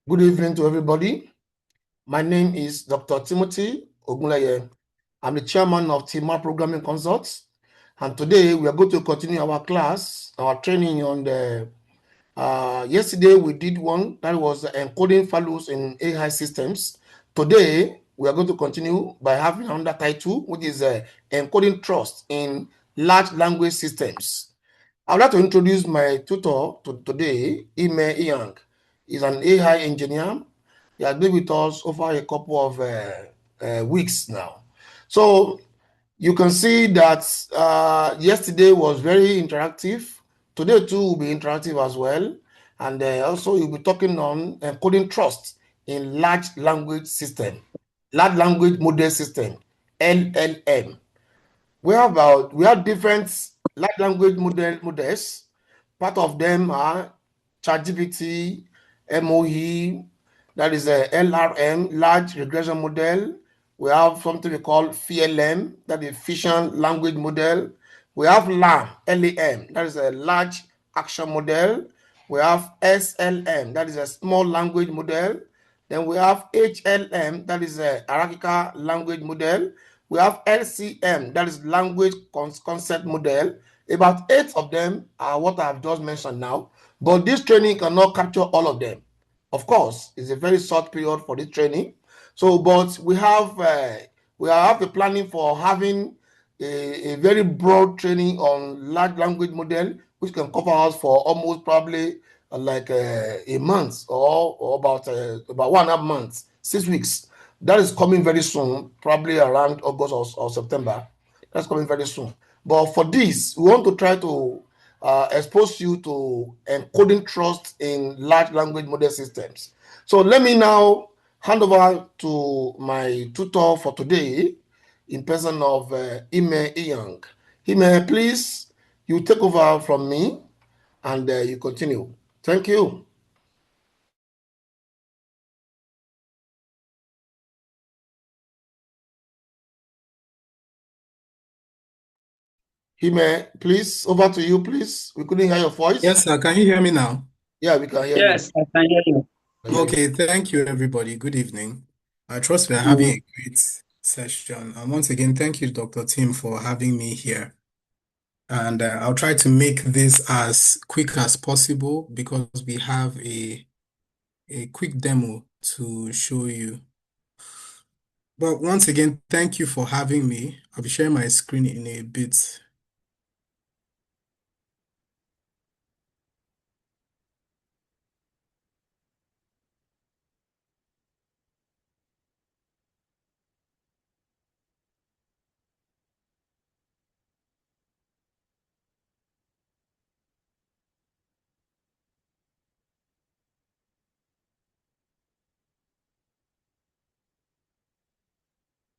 Good evening to everybody. My name is Dr. Timothy Ogunleye. I'm the chairman of TMA Programming Consults. And today we are going to continue our class, our training on the, yesterday we did one that was encoding values in AI systems. Today we are going to continue by having another title, which is encoding trust in large language systems. I would like to introduce my tutor today, Ime Young. He's an AI engineer. He has been with us over a couple of weeks now. So you can see that yesterday was very interactive. Today too will be interactive as well. And also you'll be talking on encoding trust in large language system, large language model system, LLM. We have different large language models. Part of them are ChatGPT, MOE, that is a LRM, large regression model. We have something we call FLM, that is efficient language model. We have LAM, that is a large action model. We have SLM, that is a small language model. Then we have HLM, that is a hierarchical language model. We have LCM, that is language concept model. About 8 of them are what I've just mentioned now, but this training cannot capture all of them. Of course, it's a very short period for this training. So, but we have the planning for having a very broad training on large language model, which can cover us for almost probably like a month or about 1.5 months, 6 weeks. That is coming very soon, probably around August or September. That's coming very soon. But for this, we want to try to expose you to encoding trust in large language model systems. So let me now hand over to my tutor for today in person of Ime Young. Ime, please, you take over from me and you continue. Thank you. Ime, please, over to you, please. We couldn't hear your voice. Yes, sir. Can you hear me now? Yeah, we can hear you. Yes, I can hear you. Okay, thank you, everybody. Good evening. I trust we're having a great session. And once again, thank you, Dr. Tim, for having me here. And I'll try to make this as quick as possible because we have a quick demo to show you. But once again, thank you for having me. I'll be sharing my screen in a bit.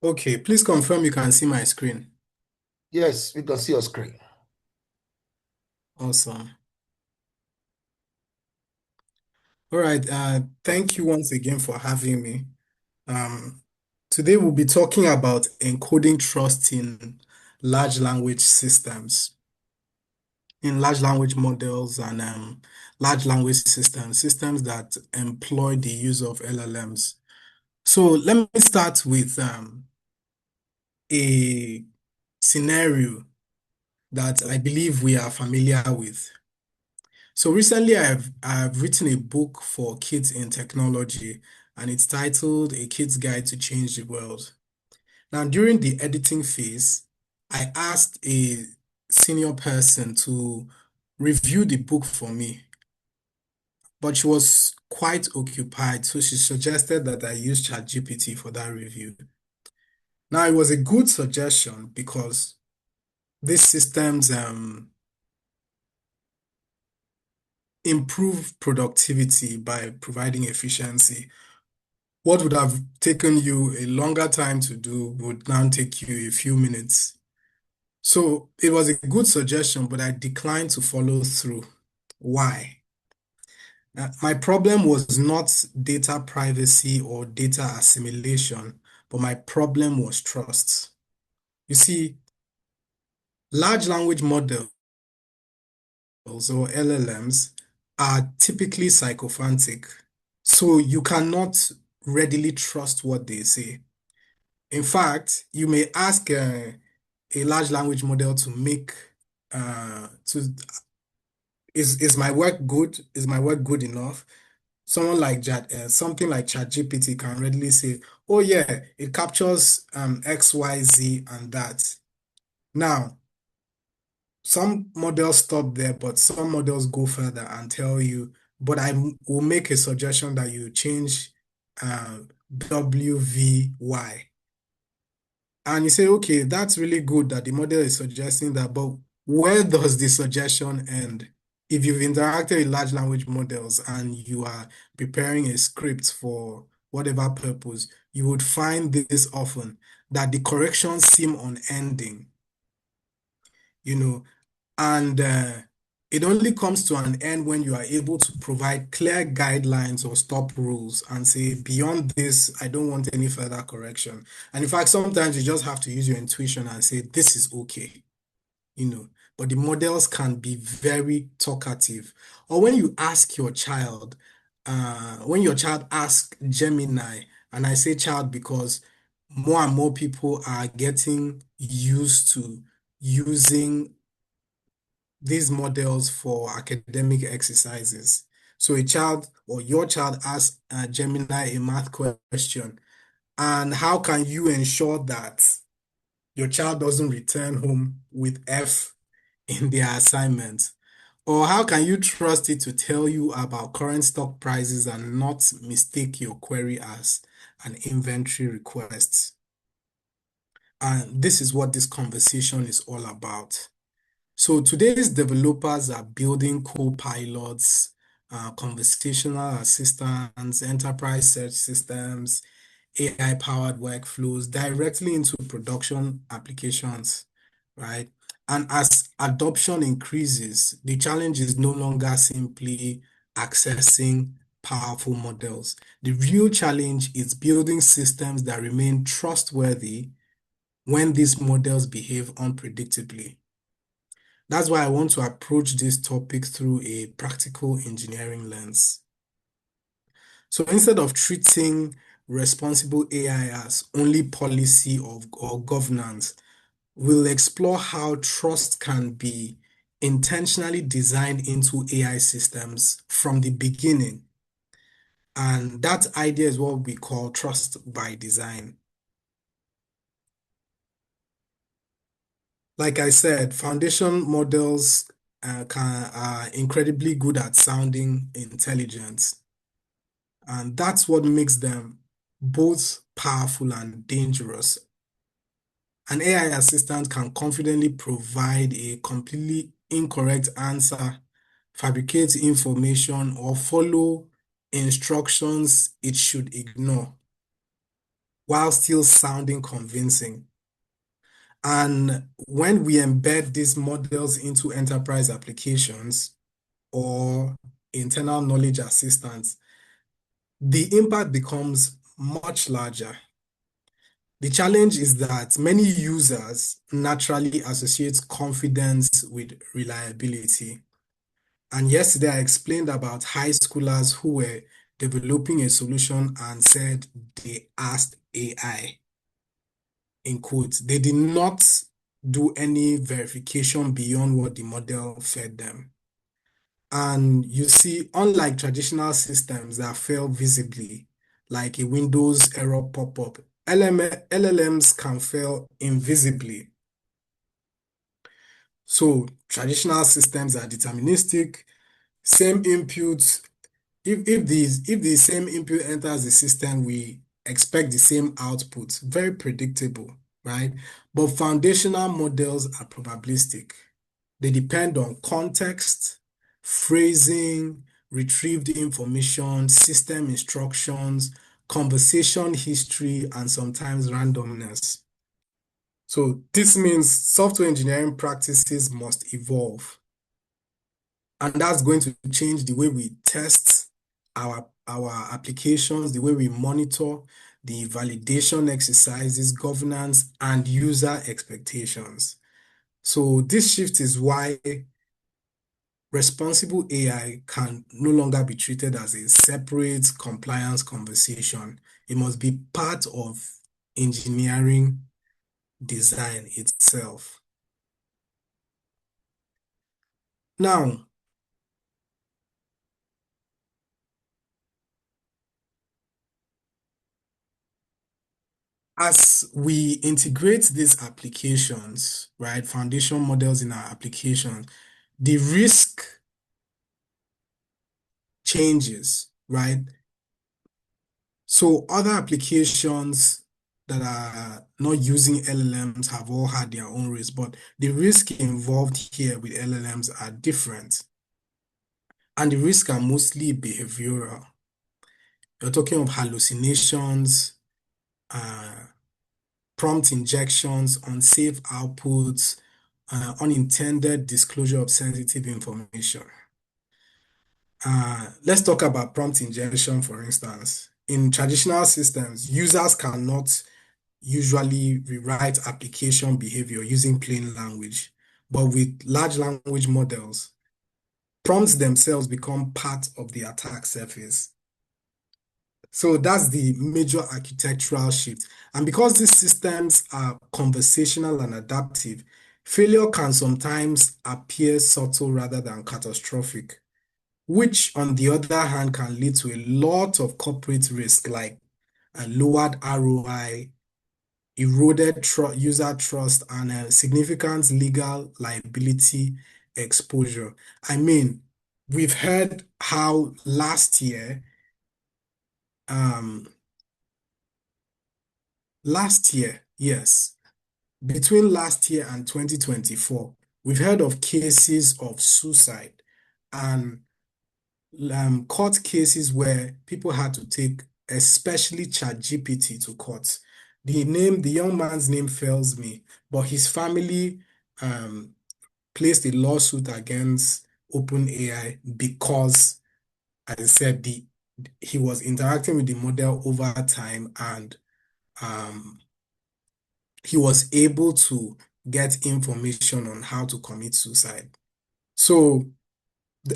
Okay, please confirm you can see my screen. Yes, we can see your screen. Awesome. All right, thank you once again for having me. Today we'll be talking about encoding trust in large language systems, in large language models and large language systems that employ the use of LLMs. So let me start with a scenario that I believe we are familiar with. So recently I've written a book for kids in technology, and it's titled A Kid's Guide to Change the World. Now, during the editing phase, I asked a senior person to review the book for me, but she was quite occupied, so she suggested that I use ChatGPT for that review. Now, it was a good suggestion because these systems improve productivity by providing efficiency. What would have taken you a longer time to do would now take you a few minutes. So it was a good suggestion, but I declined to follow through. Why? My problem was not data privacy or data assimilation, but my problem was trust. You see, large language models or LLMs are typically sycophantic. So you cannot readily trust what they say. In fact, you may ask a large language model to make to is my work good? Is my work good enough? Someone like something like ChatGPT can readily say, "Oh yeah, it captures X, Y, Z, and that." Now, some models stop there, but some models go further and tell you, "But will make a suggestion that you change uh, WVY." And you say, okay, that's really good that the model is suggesting that, but where does the suggestion end? If you've interacted with large language models and you are preparing a script for whatever purpose, you would find this often that the corrections seem unending, you know, and it only comes to an end when you are able to provide clear guidelines or stop rules and say, beyond this, I don't want any further correction. And in fact, sometimes you just have to use your intuition and say, this is okay, you know. But the models can be very talkative. Or when you ask your child, when your child asks Gemini, and I say child because more and more people are getting used to using these models for academic exercises. So a child or your child asks Gemini a math question, and how can you ensure that your child doesn't return home with F in their assignment? Or how can you trust it to tell you about current stock prices and not mistake your query as an inventory request? And this is what this conversation is all about. So today's developers are building co-pilots, conversational assistants, enterprise search systems, AI-powered workflows directly into production applications, right? And as adoption increases, the challenge is no longer simply accessing powerful models. The real challenge is building systems that remain trustworthy when these models behave unpredictably. That's why I want to approach this topic through a practical engineering lens. So instead of treating responsible AI as only policy or governance, we'll explore how trust can be intentionally designed into AI systems from the beginning. And that idea is what we call trust by design. Like I said, foundation models are incredibly good at sounding intelligent. And that's what makes them both powerful and dangerous. An AI assistant can confidently provide a completely incorrect answer, fabricate information, or follow instructions it should ignore while still sounding convincing. And when we embed these models into enterprise applications or internal knowledge assistants, the impact becomes much larger. The challenge is that many users naturally associate confidence with reliability. And yesterday I explained about high schoolers who were developing a solution and said they asked AI, in quotes. They did not do any verification beyond what the model fed them. And you see, unlike traditional systems that fail visibly, like a Windows error pop-up, LLMs can fail invisibly. So traditional systems are deterministic, same inputs. If the same input enters the system, we expect the same output. Very predictable, right? But foundational models are probabilistic. They depend on context, phrasing, retrieved information, system instructions, conversation history, and sometimes randomness. So this means software engineering practices must evolve. And that's going to change the way we test our applications, the way we monitor, the validation exercises, governance, and user expectations. So this shift is why responsible AI can no longer be treated as a separate compliance conversation. It must be part of engineering design itself. Now, as we integrate these applications, right, foundation models in our application, the risk changes, right? So other applications that are not using LLMs have all had their own risk, but the risk involved here with LLMs are different. And the risks are mostly behavioral. You're talking of hallucinations, uh, prompt injections, unsafe outputs, unintended disclosure of sensitive information. Let's talk about prompt injection, for instance. In traditional systems, users cannot usually rewrite application behavior using plain language. But with large language models, prompts themselves become part of the attack surface. So that's the major architectural shift. And because these systems are conversational and adaptive, failure can sometimes appear subtle rather than catastrophic, which on the other hand can lead to a lot of corporate risk like a lowered ROI, eroded user trust, and a significant legal liability exposure. I mean, we've heard how um, last year, yes, between last year and 2024, we've heard of cases of suicide and court cases where people had to take, especially ChatGPT, to court. The young man's name fails me, but his family um, placed a lawsuit against OpenAI because, as I said, he was interacting with the model over time and um, he was able to get information on how to commit suicide. So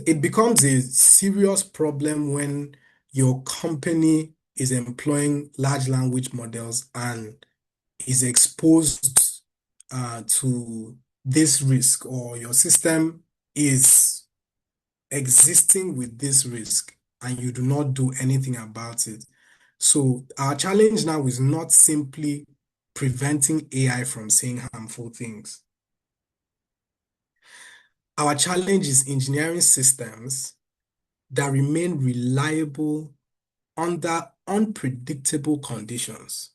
it becomes a serious problem when your company is employing large language models and is exposed to this risk, or your system is existing with this risk and you do not do anything about it. So our challenge now is not simply preventing AI from saying harmful things. Our challenge is engineering systems that remain reliable under unpredictable conditions.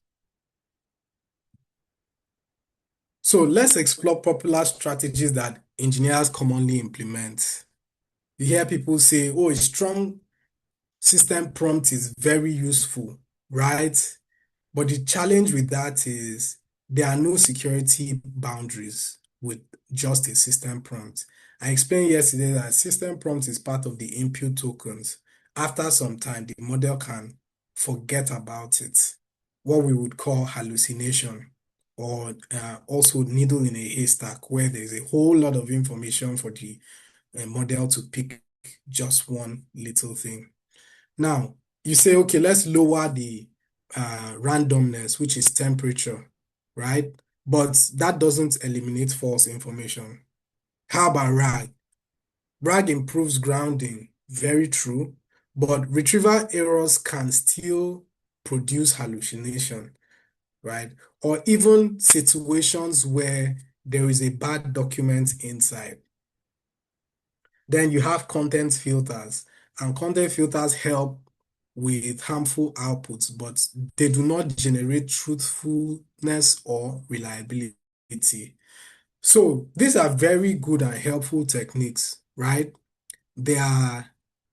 So let's explore popular strategies that engineers commonly implement. You hear people say, oh, a strong system prompt is very useful, right? But the challenge with that is there are no security boundaries with just a system prompt. I explained yesterday that system prompt is part of the input tokens. After some time, the model can forget about it, what we would call hallucination, or also needle in a haystack, where there's a whole lot of information for the model to pick just one little thing. Now, you say, okay, let's lower the randomness, which is temperature, right? But that doesn't eliminate false information. How about RAG? RAG improves grounding, very true, but retrieval errors can still produce hallucination, right? Or even situations where there is a bad document inside. Then you have content filters, and content filters help with harmful outputs, but they do not generate truthfulness or reliability. So these are very good and helpful techniques, right? They are,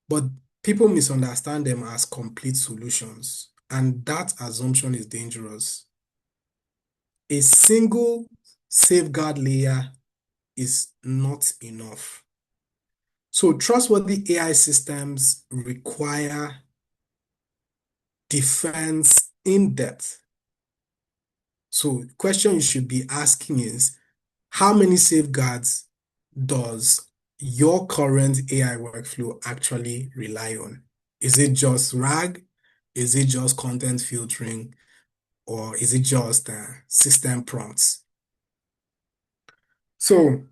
but people misunderstand them as complete solutions, and that assumption is dangerous. A single safeguard layer is not enough. So trustworthy AI systems require defense in depth. So the question you should be asking is, how many safeguards does your current AI workflow actually rely on? Is it just RAG? Is it just content filtering? Or is it just system prompts? So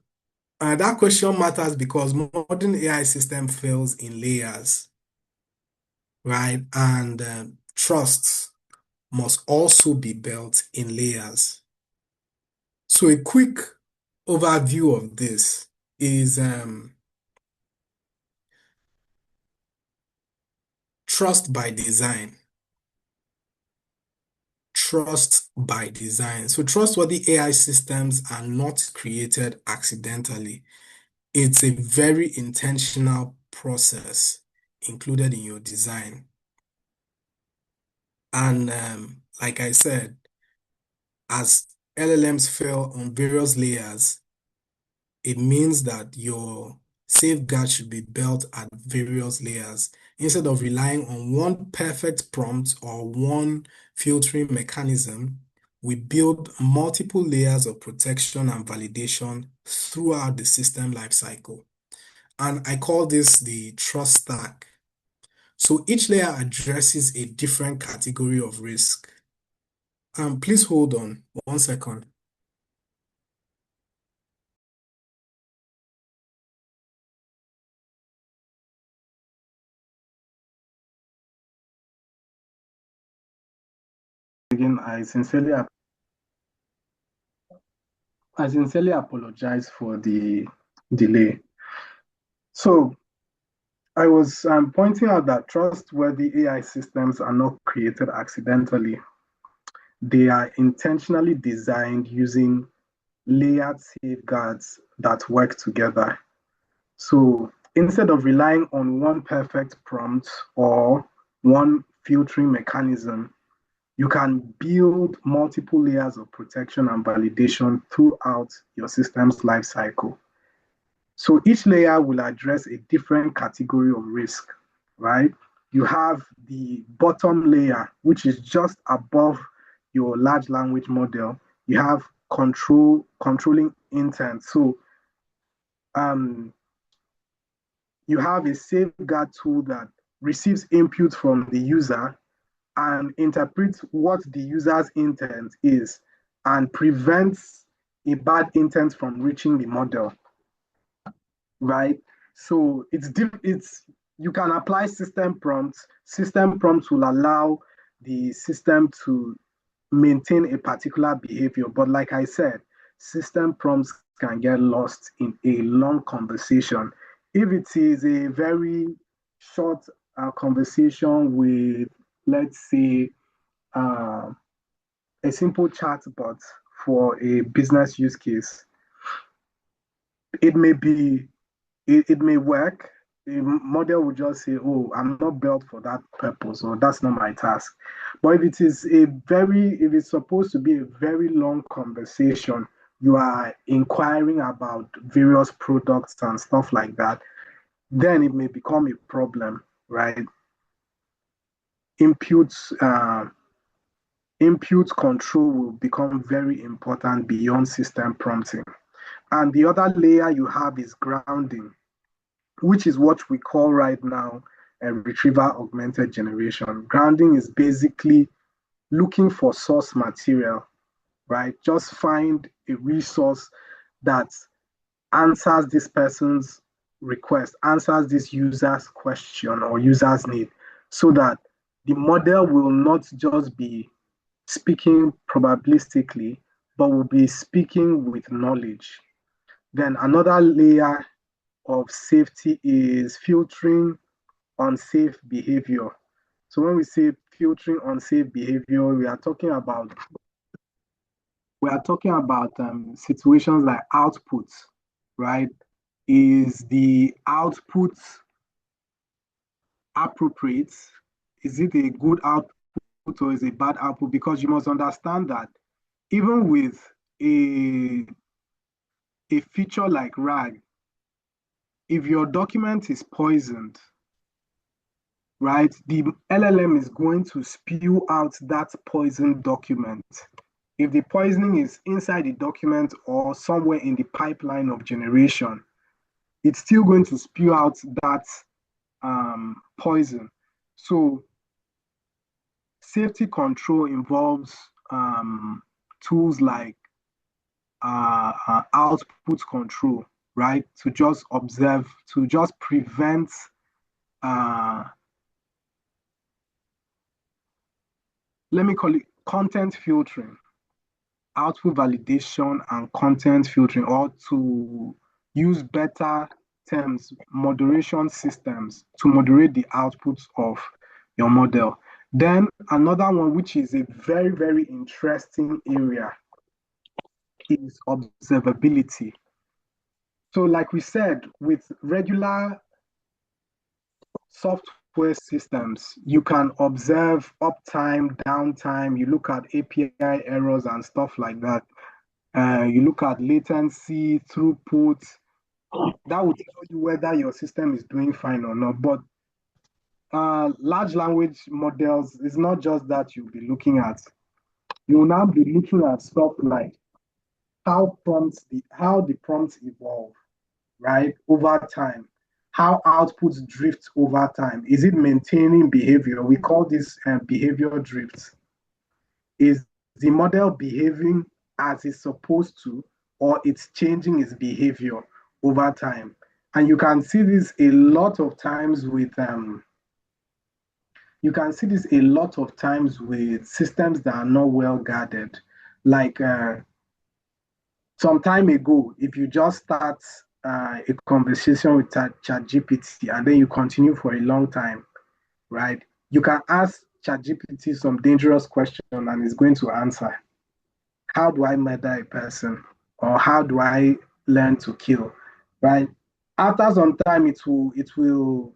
that question matters because modern AI system fails in layers, right? And trust must also be built in layers. So a quick overview of this is trust by design. Trust by design. So trustworthy AI systems are not created accidentally. It's a very intentional process included in your design. And like I said, as LLMs fail on various layers, it means that your safeguard should be built at various layers instead of relying on one perfect prompt or one filtering mechanism. We build multiple layers of protection and validation throughout the system lifecycle. And I call this the trust stack. So each layer addresses a different category of risk. Please hold on 1 second. Again, I sincerely apologize for the delay. So I was pointing out that trustworthy AI systems are not created accidentally. They are intentionally designed using layered safeguards that work together. So instead of relying on one perfect prompt or one filtering mechanism, you can build multiple layers of protection and validation throughout your system's lifecycle. So each layer will address a different category of risk, right? You have the bottom layer, which is just above your large language model. You have controlling intent. So um, you have a safeguard tool that receives input from the user and interprets what the user's intent is and prevents a bad intent from reaching the model, right? So it's you can apply system prompts. System prompts will allow the system to maintain a particular behavior. But like I said, system prompts can get lost in a long conversation. If it is a very short conversation with, let's say, uh, a simple chat bot for a business use case, it may be it may work. The model will just say, "Oh, I'm not built for that purpose, or that's not my task." But if it's supposed to be a very long conversation, you are inquiring about various products and stuff like that, then it may become a problem, right? Imputes Impute control will become very important beyond system prompting. And the other layer you have is grounding, which is what we call right now a retrieval augmented generation. Grounding is basically looking for source material, right? Just find a resource that answers this person's request, answers this user's question or user's need, so that the model will not just be speaking probabilistically, but will be speaking with knowledge. Then another layer of safety is filtering unsafe behavior. So when we say filtering unsafe behavior, we are talking about situations like outputs, right? Is the output appropriate? Is it a good output or is it a bad output? Because you must understand that even with a a feature like RAG, if your document is poisoned, right, the LLM is going to spew out that poisoned document. If the poisoning is inside the document or somewhere in the pipeline of generation, it's still going to spew out that poison. So safety control involves tools like output control, right? To just observe, to just prevent, let me call it content filtering, output validation, and content filtering, or to use better terms, moderation systems to moderate the outputs of your model. Then another one, which is a very, very interesting area, is observability. So, like we said, with regular software systems, you can observe uptime, downtime, you look at API errors and stuff like that. You look at latency, throughput. That will tell you whether your system is doing fine or not. But large language models is not just that you'll be looking at. You will now be looking at stuff like how the prompts evolve, right, over time. How outputs drift over time. Is it maintaining behavior? We call this behavior drift. Is the model behaving as it's supposed to, or it's changing its behavior over time? And you can see this a lot of times with systems that are not well guarded. Like some time ago, if you just start a conversation with ChatGPT and then you continue for a long time, right? You can ask ChatGPT some dangerous question and it's going to answer. How do I murder a person? Or how do I learn to kill? Right? After some time, it will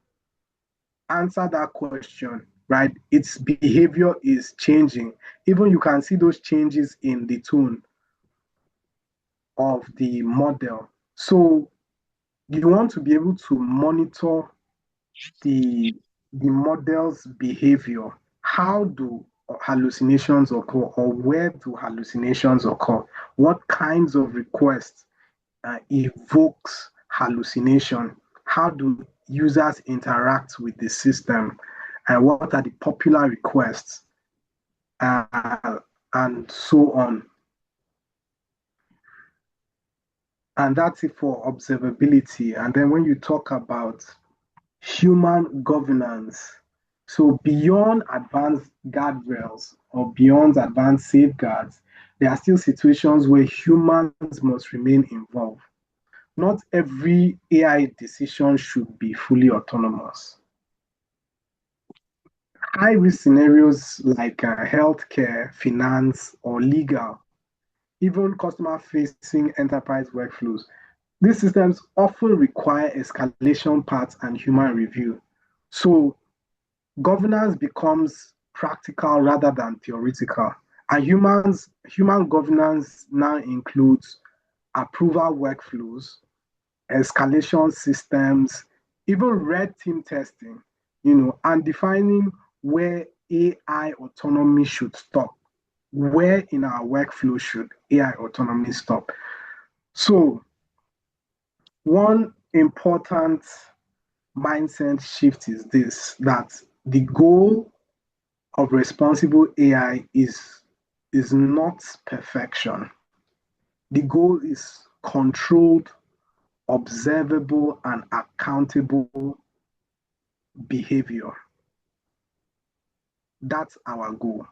answer that question, right? Its behavior is changing. Even you can see those changes in the tone of the model. So you want to be able to monitor the model's behavior. How do hallucinations occur, or where do hallucinations occur? What kinds of requests evokes hallucination? How do users interact with the system? And what are the popular requests? And so on. And that's it for observability. And then when you talk about human governance, so beyond advanced guardrails or beyond advanced safeguards, there are still situations where humans must remain involved. Not every AI decision should be fully autonomous. High risk scenarios like healthcare, finance, or legal, even customer facing enterprise workflows, these systems often require escalation paths and human review. So governance becomes practical rather than theoretical. And human governance now includes approval workflows, escalation systems, even red team testing, and defining where AI autonomy should stop. Where in our workflow should AI autonomy stop? So, one important mindset shift is this, that the goal of responsible AI is not perfection. The goal is controlled, observable, and accountable behavior. That's our goal.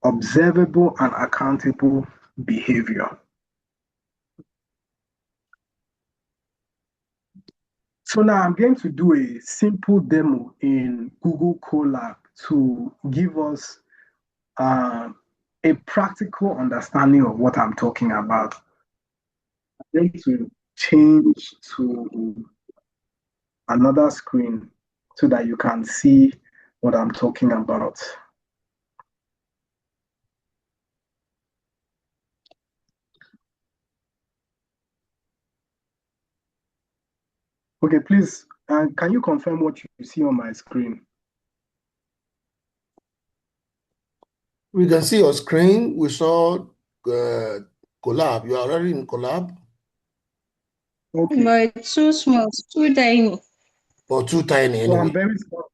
Observable and accountable behavior. So now I'm going to do a simple demo in Google Colab to give us a practical understanding of what I'm talking about. I'm going to change to another screen so that you can see what I'm talking about. Okay, please, can you confirm what you see on my screen? We can see your screen. We saw Colab. You are already in Colab. Okay. But it's too small, it's too tiny. Or too tiny So I'm anyway? very sorry.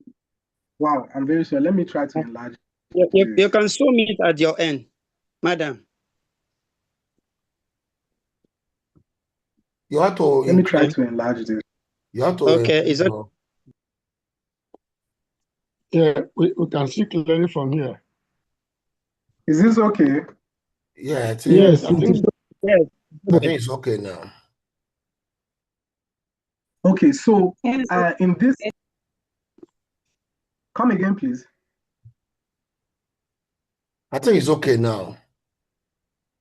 Wow, I'm very sorry. Let me try to enlarge You can zoom it at your end, madam. You have to Let me try increase. to enlarge this. You have to Okay, increase is that your- Yeah, we can see clearly from here. Is this okay? Yeah, I think, Yes, I it think is yes. I think it's okay now. Okay, so Yes. in this, come again, please. I think it's okay now.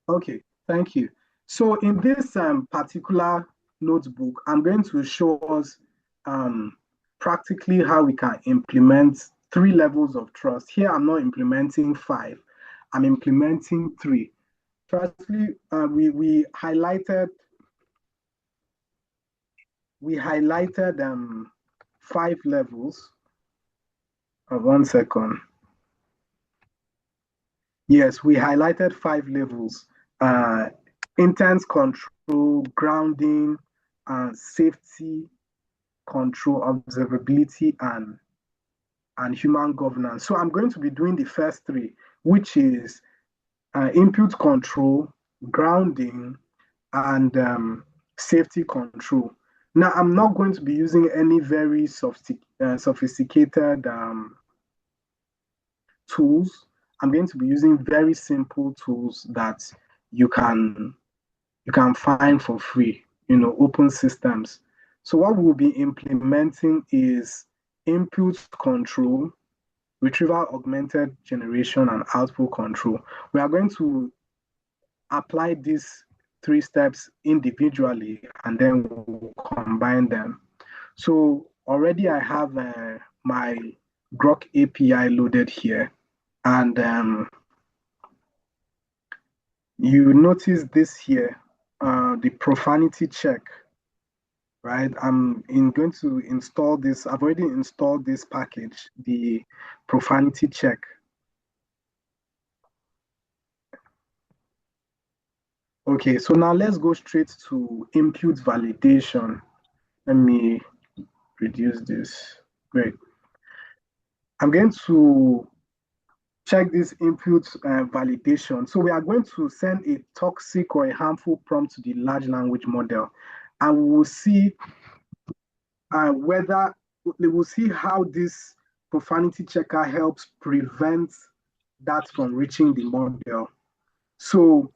Okay, thank you. So in this particular notebook, I'm going to show us practically how we can implement 3 levels of trust. Here, I'm not implementing 5. I'm implementing 3. Firstly, we highlighted 5 levels. 1 second. Yes, we highlighted 5 levels. Intent control, grounding, safety control, observability, and human governance. So I'm going to be doing the first 3, which is input control, grounding, and safety control. Now, I'm not going to be using any very sophisticated tools. I'm going to be using very simple tools that you can find for free, open systems. So what we'll be implementing is input control, retrieval augmented generation, and output control. We are going to apply these 3 steps individually and then we'll combine them. So already I have my Grok API loaded here, and you notice this here, the profanity check, right? I'm going to install this. I've already installed this package, the profanity check. Okay, so now let's go straight to input validation. Let me reduce this. Great. I'm going to check this input validation. So we are going to send a toxic or a harmful prompt to the large language model, and we will see whether we will see how this profanity checker helps prevent that from reaching the model. So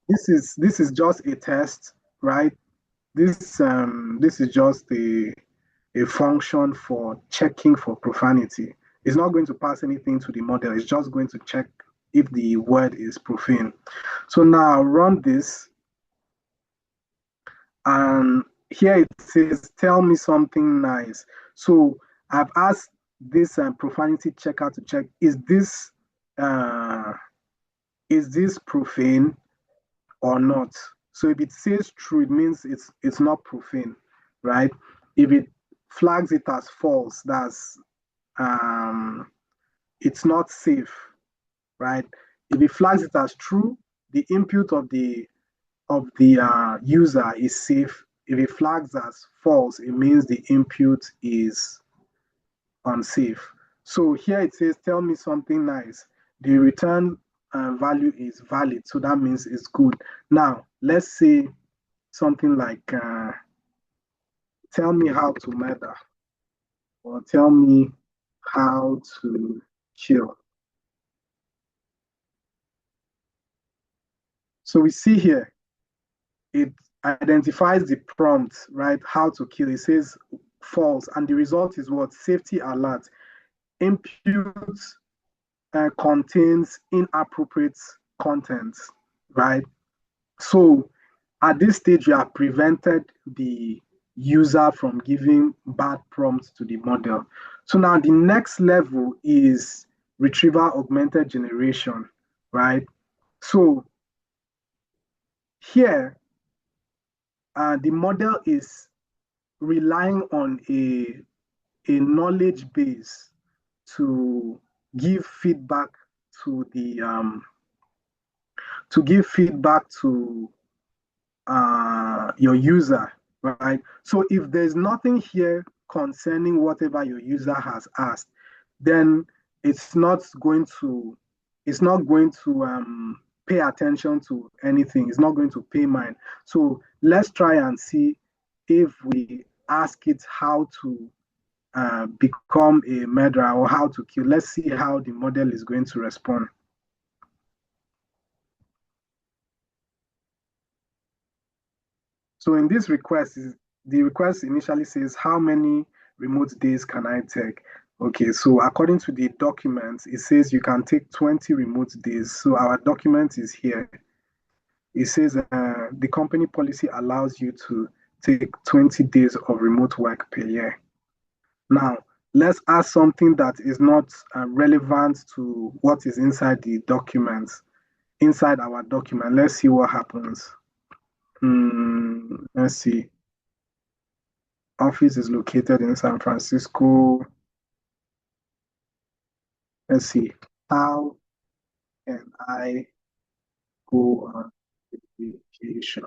this is just a test, right? This is just a function for checking for profanity. It's not going to pass anything to the model. It's just going to check if the word is profane. So now run this, and here it says, tell me something nice. So I've asked this profanity checker to check, is this profane or not? So if it says true, it means it's not profane, right? If it flags it as false, that's it's not safe, right? If it flags it as true, the input of the user is safe. If it flags as false, it means the input is unsafe. So here it says, tell me something nice. The return value is valid, so that means it's good. Now, let's say something like, tell me how to murder, or tell me how to kill. So we see here, it identifies the prompt, right? How to kill. It says false, and the result is what? Safety alert. Input contains inappropriate content, right? So at this stage, you have prevented the user from giving bad prompts to the model. So now the next level is retrieval augmented generation, right? So here, the model is relying on a knowledge base to give feedback to the to your user, right? So if there's nothing here concerning whatever your user has asked, then it's not going to pay attention to anything. It's not going to pay mind. So let's try and see if we ask it how to become a murderer or how to kill. Let's see how the model is going to respond. So in this request, the request initially says, how many remote days can I take? Okay, so according to the document, it says you can take 20 remote days. So our document is here. It says the company policy allows you to take 20 days of remote work per year. Now, let's ask something that is not relevant to what is inside the document, inside our document. Let's see what happens. Let's see. Office is located in San Francisco. Let's see. How can I go on vacation?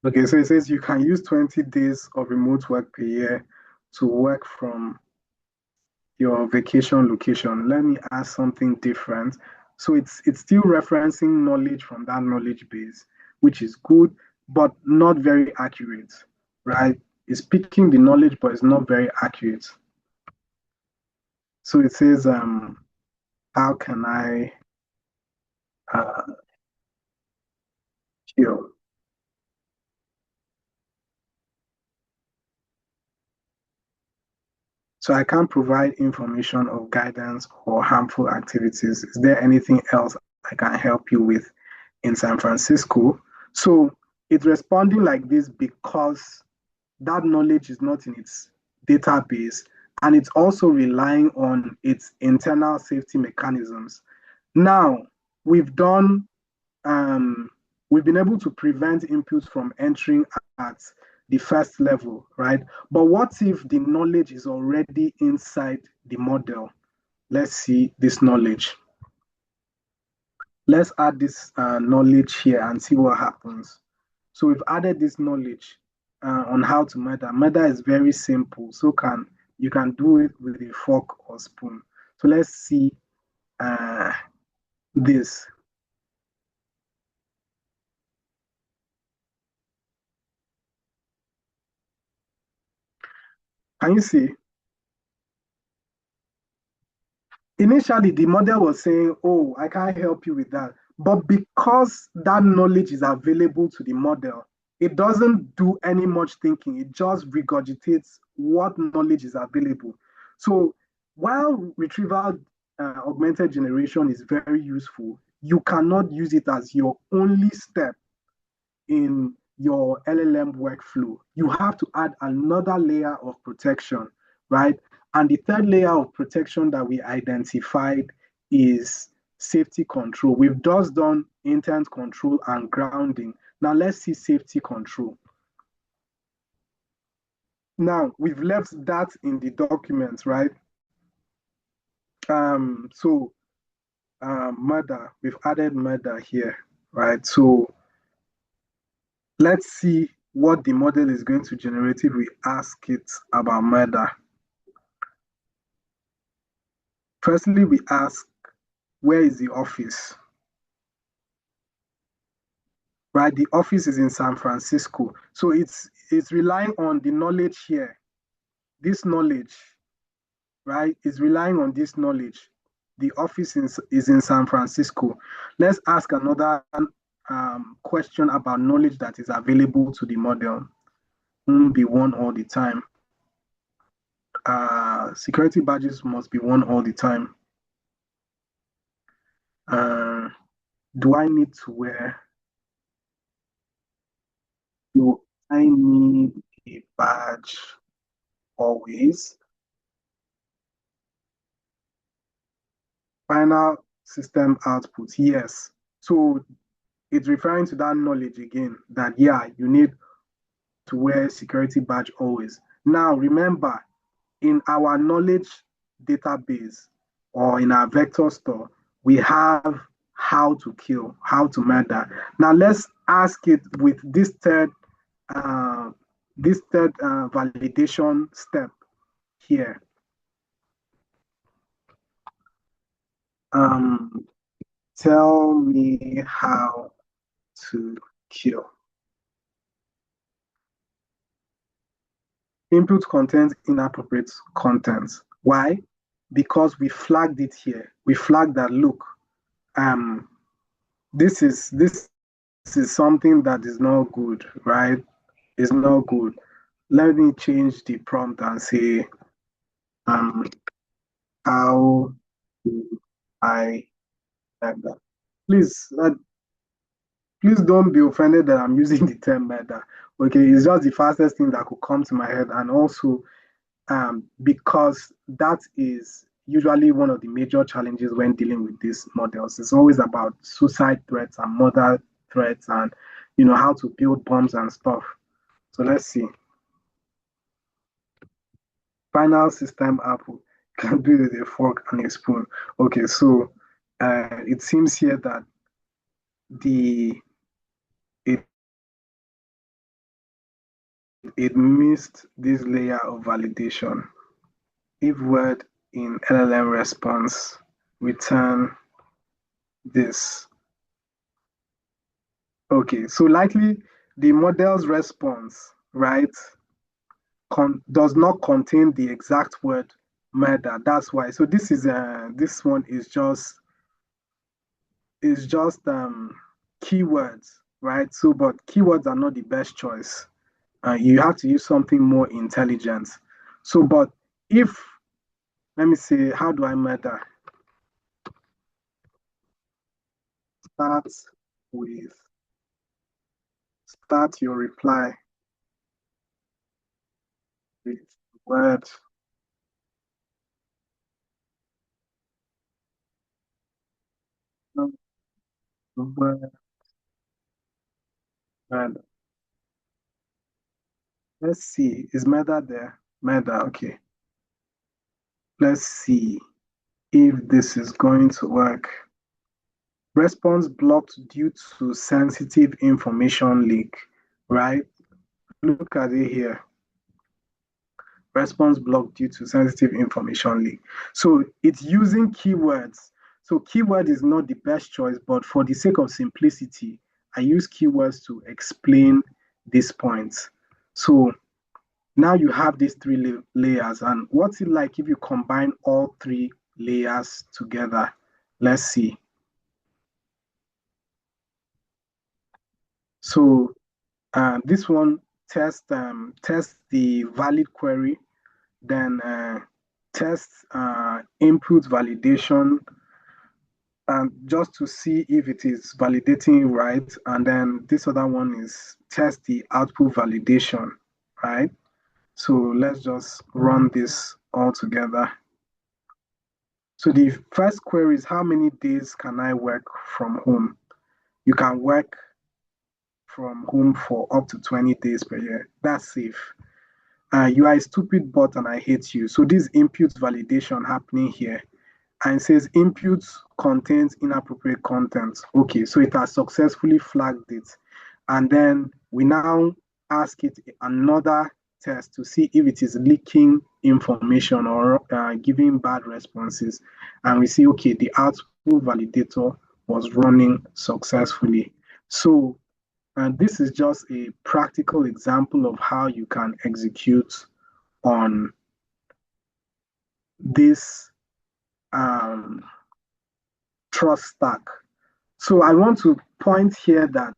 Okay, so it says you can use 20 days of remote work per year to work from your vacation location. Let me ask something different. So it's still referencing knowledge from that knowledge base, which is good, but not very accurate, right? It's picking the knowledge, but it's not very accurate. So it says, how can I kill? So I can't provide information of guidance or harmful activities. Is there anything else I can help you with in San Francisco? So it's responding like this because that knowledge is not in its database and it's also relying on its internal safety mechanisms. Now, we've done we've been able to prevent inputs from entering at the first level, right? But what if the knowledge is already inside the model? Let's see this knowledge. Let's add this knowledge here and see what happens. So we've added this knowledge on how to murder. Murder is very simple. So you can do it with a fork or spoon. So let's see this. Can you see? Initially, the model was saying, oh, I can't help you with that. But because that knowledge is available to the model, it doesn't do any much thinking. It just regurgitates what knowledge is available. So while retrieval augmented generation is very useful, you cannot use it as your only step in your LLM workflow. You have to add another layer of protection, right? And the third layer of protection that we identified is safety control. We've just done intent control and grounding. Now let's see safety control. Now we've left that in the document, right? Murder, we've added murder here, right? So let's see what the model is going to generate if we ask it about murder. Firstly, we ask, where is the office? Right, the office is in San Francisco. So it's relying on the knowledge here. This knowledge, right, is relying on this knowledge. The office is in San Francisco. Let's ask another question about knowledge that is available to the model. Won't be worn all the time. Security badges must be worn all the time. Do I need to wear? Do I need a badge always? Final system output, yes. So it's referring to that knowledge again that, yeah, you need to wear security badge always. Now, remember, in our knowledge database or in our vector store, we have how to kill, how to murder. Now let's ask it with this third validation step here. Tell me how to kill. Input contains inappropriate content. Why? Because we flagged it here. We flagged that, look, this is something that is not good, right? It's not good. Let me change the prompt and say, how do I like that? Please don't be offended that I'm using the term murder. Okay, it's just the fastest thing that could come to my head, and also because that is usually one of the major challenges when dealing with these models. It's always about suicide threats and murder threats, and how to build bombs and stuff. So let's see. Final system apple can do with a fork and a spoon. Okay, so it seems here that it missed this layer of validation. If word in LLM response return this. Okay, so likely the model's response, right, does not contain the exact word murder. That's why. So this one is just keywords, right? So, but keywords are not the best choice. You have to use something more intelligent. So, but if, let me say, how do I murder? Start your reply with word murder. Let's see, is murder there? Murder, okay. Let's see if this is going to work. Response blocked due to sensitive information leak, right? Look at it here. Response blocked due to sensitive information leak. So it's using keywords. So keyword is not the best choice, but for the sake of simplicity, I use keywords to explain these points. So now you have these three layers, and what's it like if you combine all three layers together? Let's see. So this one test the valid query, then test input validation, and just to see if it is validating right, and then this other one is test the output validation, right? So let's just run this all together. So the first query is, how many days can I work from home? You can work from home for up to 20 days per year. That's safe. You are a stupid bot and I hate you. So this input validation happening here. And it says input contains inappropriate content. Okay, so it has successfully flagged it. And then we now ask it another test to see if it is leaking information or giving bad responses. And we see, okay, the output validator was running successfully. So, and this is just a practical example of how you can execute on this trust stack. So I want to point here that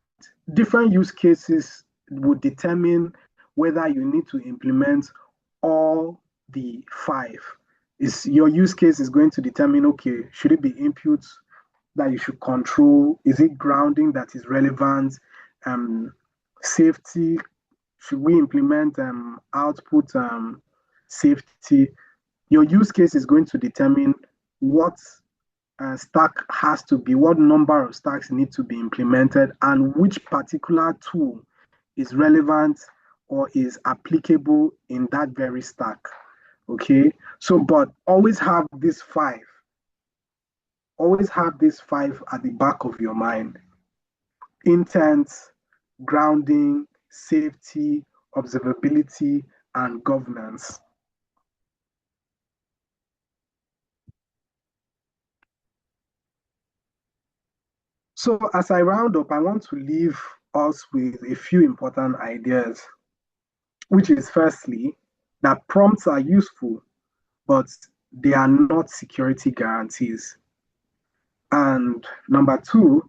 different use cases would determine whether you need to implement all the 5. Your use case is going to determine, okay, should it be inputs that you should control? Is it grounding that is relevant? Safety, should we implement output safety? Your use case is going to determine what stack has to be, what number of stacks need to be implemented, and which particular tool is relevant or is applicable in that very stack. Okay, so but always have this five. Always have this five at the back of your mind: intent, grounding, safety, observability, and governance. So, as I round up, I want to leave us with a few important ideas, which is firstly, that prompts are useful, but they are not security guarantees. And number two,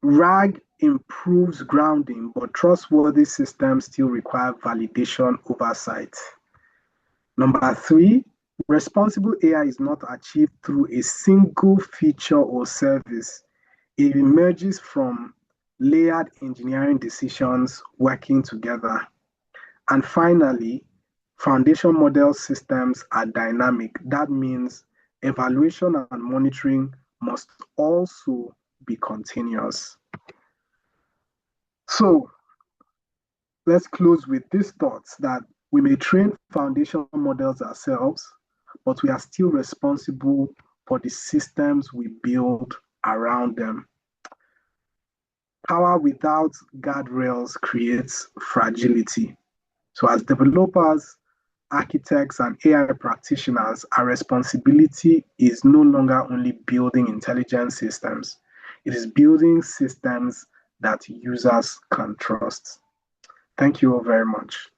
RAG improves grounding, but trustworthy systems still require validation oversight. Number three, responsible AI is not achieved through a single feature or service. It emerges from layered engineering decisions working together. And finally, foundation model systems are dynamic. That means evaluation and monitoring must also be continuous. So let's close with these thoughts that we may train foundation models ourselves, but we are still responsible for the systems we build around them. Power without guardrails creates fragility. So, as developers, architects, and AI practitioners, our responsibility is no longer only building intelligent systems, it is building systems that users can trust. Thank you all very much.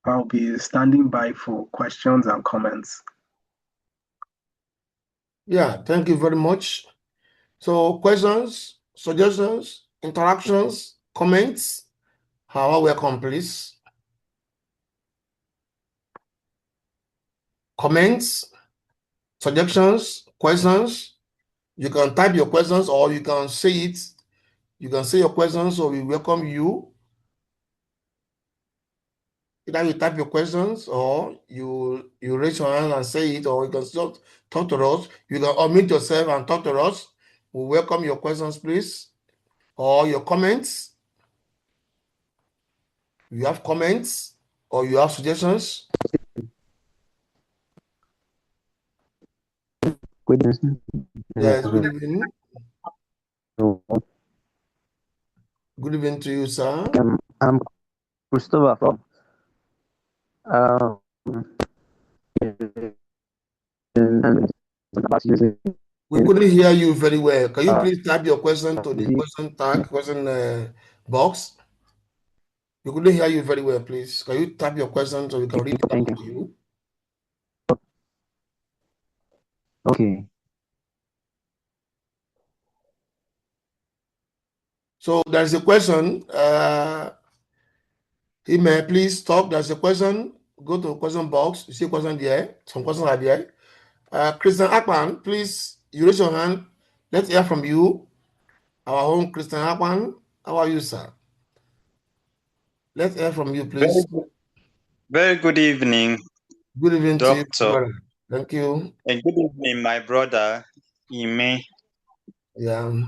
I'll be standing by for questions and comments. Yeah, thank you very much. So questions, suggestions, interactions, comments, how welcome, please. Comments, suggestions, questions. You can type your questions or you can say it. You can say your questions, so we welcome you. Either you type your questions or you raise your hand and say it, or you can just talk to us. You can unmute yourself and talk to us. We welcome your questions, please, or your comments. You have comments or you have suggestions. Good evening. Yes, good evening. Good evening to you, sir. I'm Christopher from We couldn't hear you very well. Can you please type your question to the question tag, question box? We couldn't hear you very well, please. Can you type your question so we can read it out to you? Okay. So there's a question. He may please stop. There's a question. Go to the question box. You see a question there. Some questions are there. Christian Akpan, please, you raise your hand. Let's hear from you. Our own Christian Akpan. How are you, sir? Let's hear from you, please. Very good evening, Good evening to you, Doctor. brother. Thank you. And good evening, my brother, Ime. Yeah.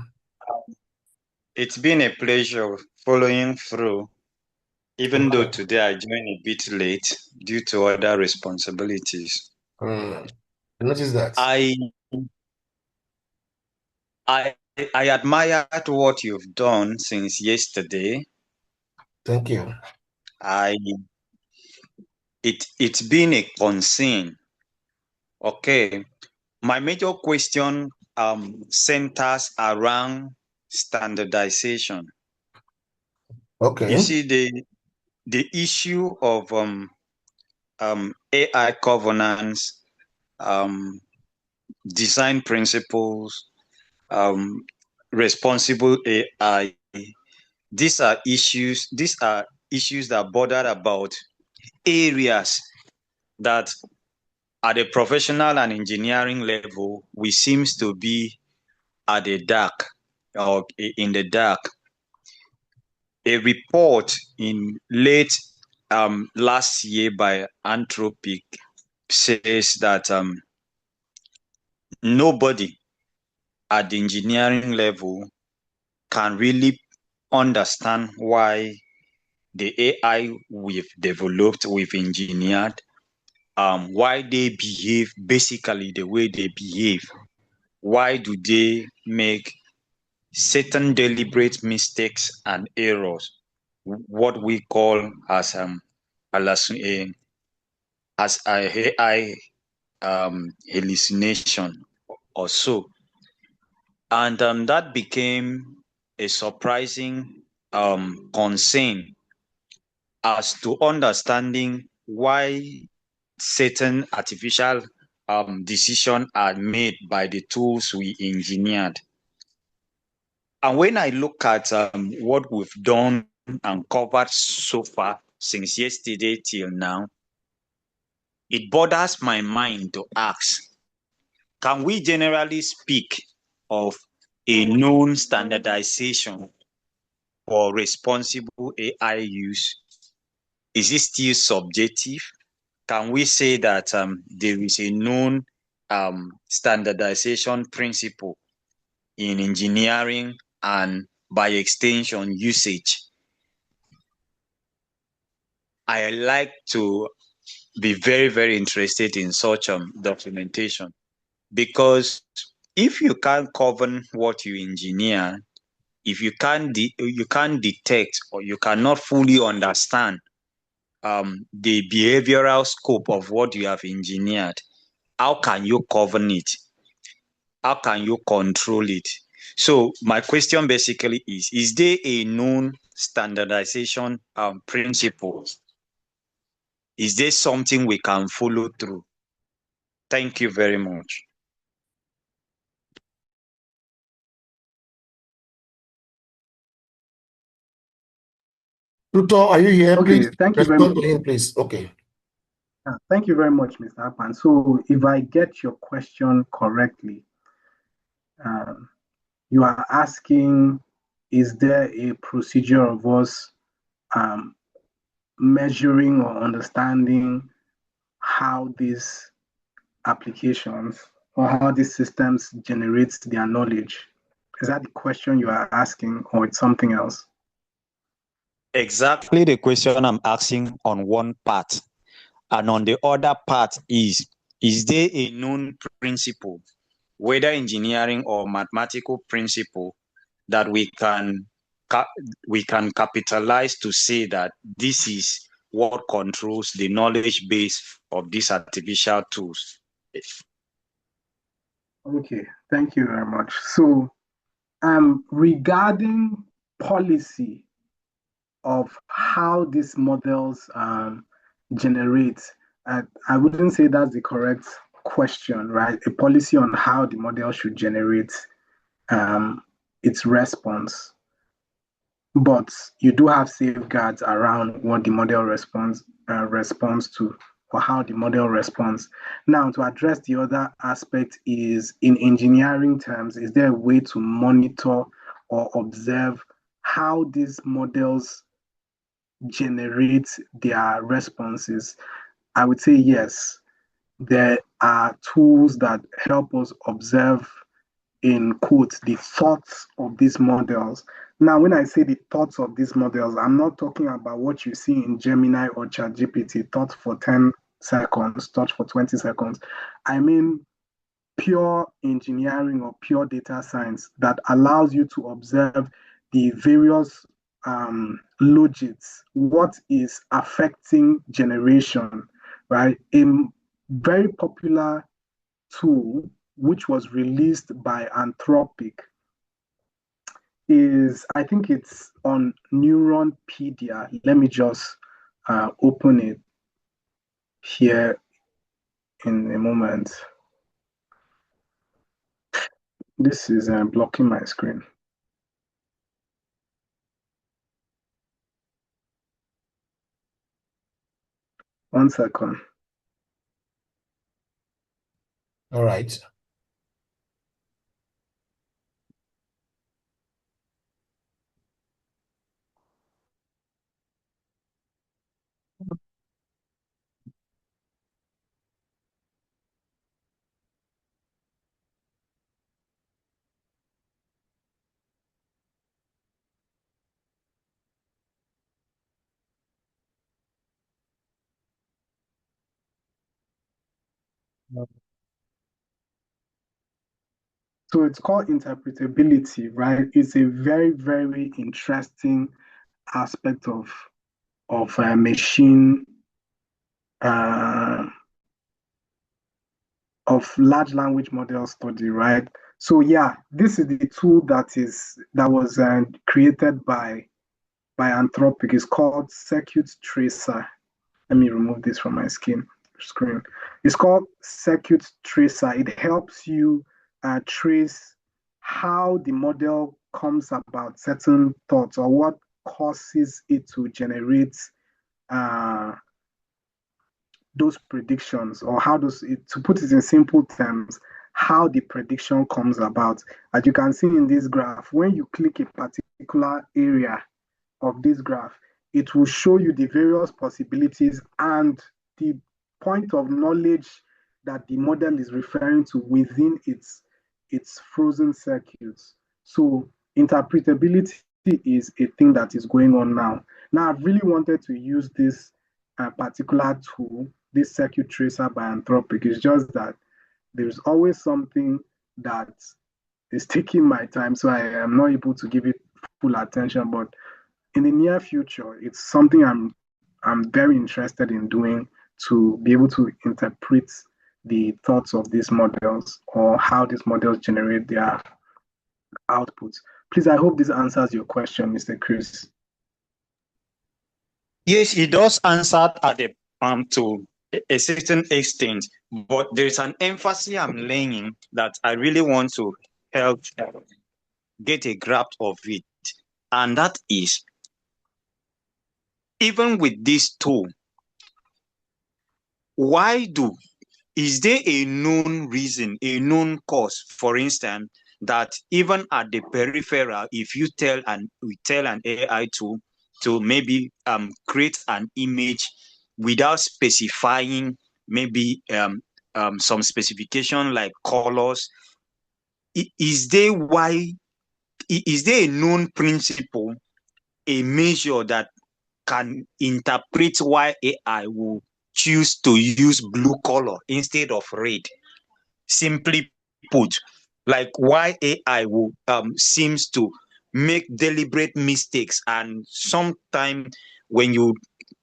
It's been a pleasure following through, even though today I joined a bit late due to other responsibilities. I noticed that. I admired what you've done since yesterday. Thank you. It's been a concern. Okay. My major question centers around standardization. Okay. You see, the issue of AI governance, design principles, responsible AI. These are issues that border about areas that at the professional and engineering level we seems to be at the dark or in the dark. A report in late last year by Anthropic says that nobody at the engineering level can really understand why the AI we've developed, we've engineered, why they behave basically the way they behave. Why do they make certain deliberate mistakes and errors, what we call as AI hallucination or so. And that became a surprising concern as to understanding why certain artificial decisions are made by the tools we engineered. And when I look at what we've done and covered so far since yesterday till now, it bothers my mind to ask, can we generally speak of a known standardization for responsible AI use? Is it still subjective? Can we say that there is a known standardization principle in engineering and by extension usage? I like to be very, very interested in such documentation, because if you can't govern what you engineer, if you can't detect or you cannot fully understand the behavioral scope of what you have engineered, how can you govern it? How can you control it? So my question basically is there a known standardization principle? Is there something we can follow through? Thank you very much. Tutor, are you here? Okay, Please thank you very respond much. to him, please. Okay. Thank you very much, Mr. Apan. So, if I get your question correctly, you are asking, is there a procedure of us measuring or understanding how these applications or how these systems generate their knowledge? Is that the question you are asking, or it's something else? Exactly the question I'm asking on one part. And on the other part is there a known principle, whether engineering or mathematical principle, that we can capitalize to say that this is what controls the knowledge base of these artificial tools? Okay, thank you very much. So, regarding policy of how these models generate, I wouldn't say that's the correct question, right? A policy on how the model should generate its response. But you do have safeguards around what the model responds to, or how the model responds. Now, to address the other aspect is, in engineering terms, is there a way to monitor or observe how these models generate their responses? I would say yes. There are tools that help us observe, in quotes, the thoughts of these models. Now, when I say the thoughts of these models, I'm not talking about what you see in Gemini or ChatGPT, thought for 10 seconds, thought for 20 seconds. I mean pure engineering or pure data science that allows you to observe the various logics, what is affecting generation, right? A very popular tool which was released by Anthropic is, I think it's on Neuronpedia. Let me just open it here in a moment. This is blocking my screen. One second. All right. So it's called interpretability, right? It's a very, very interesting aspect of machine uh, of large language model study, right? So yeah, this is the tool that was created by Anthropic. It's called Circuit Tracer. Let me remove this from my screen. It's called Circuit Tracer. It helps you trace how the model comes about certain thoughts or what causes it to generate uh, those predictions, or how does it, to put it in simple terms, how the prediction comes about. As you can see in this graph, when you click a particular area of this graph, it will show you the various possibilities and the point of knowledge that the model is referring to within its frozen circuits. So interpretability is a thing that is going on now. Now, I've really wanted to use this particular tool, this circuit tracer by Anthropic. It's just that there's always something that is taking my time, so I am not able to give it full attention. But in the near future, it's something I'm very interested in doing, to be able to interpret the thoughts of these models or how these models generate their outputs. Please, I hope this answers your question, Mr. Chris. Yes, it does answer at the to a certain extent, but there's an emphasis I'm laying that I really want to help get a grasp of it, and that is, even with this tool, is there a known reason, a known cause, for instance, that even at the peripheral, if you tell an AI tool to maybe create an image without specifying maybe some specification like colors, is there a known principle, a measure that can interpret why AI will choose to use blue color instead of red? Simply put, like why AI will seems to make deliberate mistakes, and sometimes when you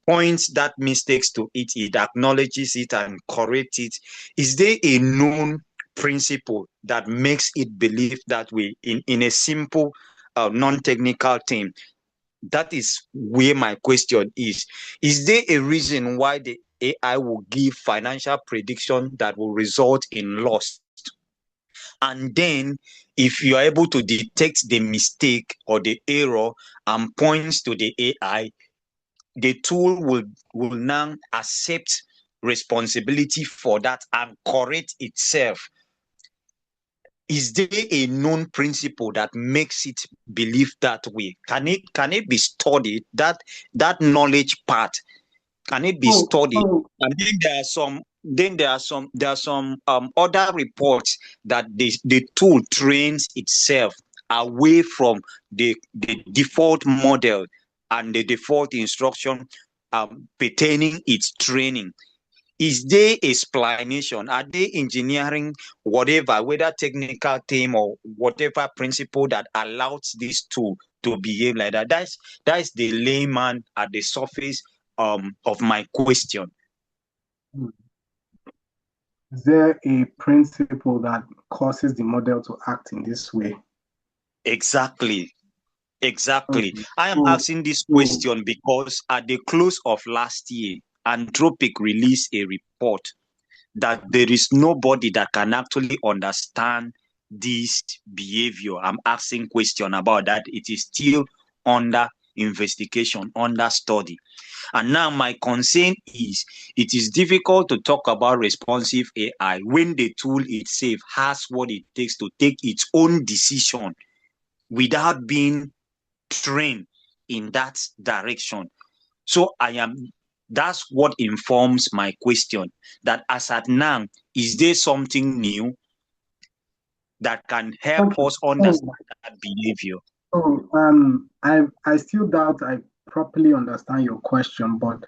point that mistakes to it, it acknowledges it and corrects it. Is there a known principle that makes it believe that way in a simple non-technical term? That is where my question is. Is there a reason why the AI will give financial prediction that will result in loss? And then, if you are able to detect the mistake or the error and points to the AI, the tool will now accept responsibility for that and correct itself. Is there a known principle that makes it believe that way? Can it be studied? That knowledge part, can it be studied? And then there are some other reports that the tool trains itself away from the default model and the default instruction pertaining its training. Is there explanation? Are they engineering whatever, whether technical team or whatever principle that allows this tool to behave like that? That's the layman at the surface of my question. Is there a principle that causes the model to act in this way? Exactly. Okay. I am asking this question because at the close of last year, Anthropic released a report that there is nobody that can actually understand this behavior. I'm asking question about that. It is still under investigation, under study. And now my concern is, it is difficult to talk about responsive AI when the tool itself has what it takes to take its own decision without being trained in that direction. So that's what informs my question, that as at now, is there something new that can help us understand that behavior? I still doubt I properly understand your question, but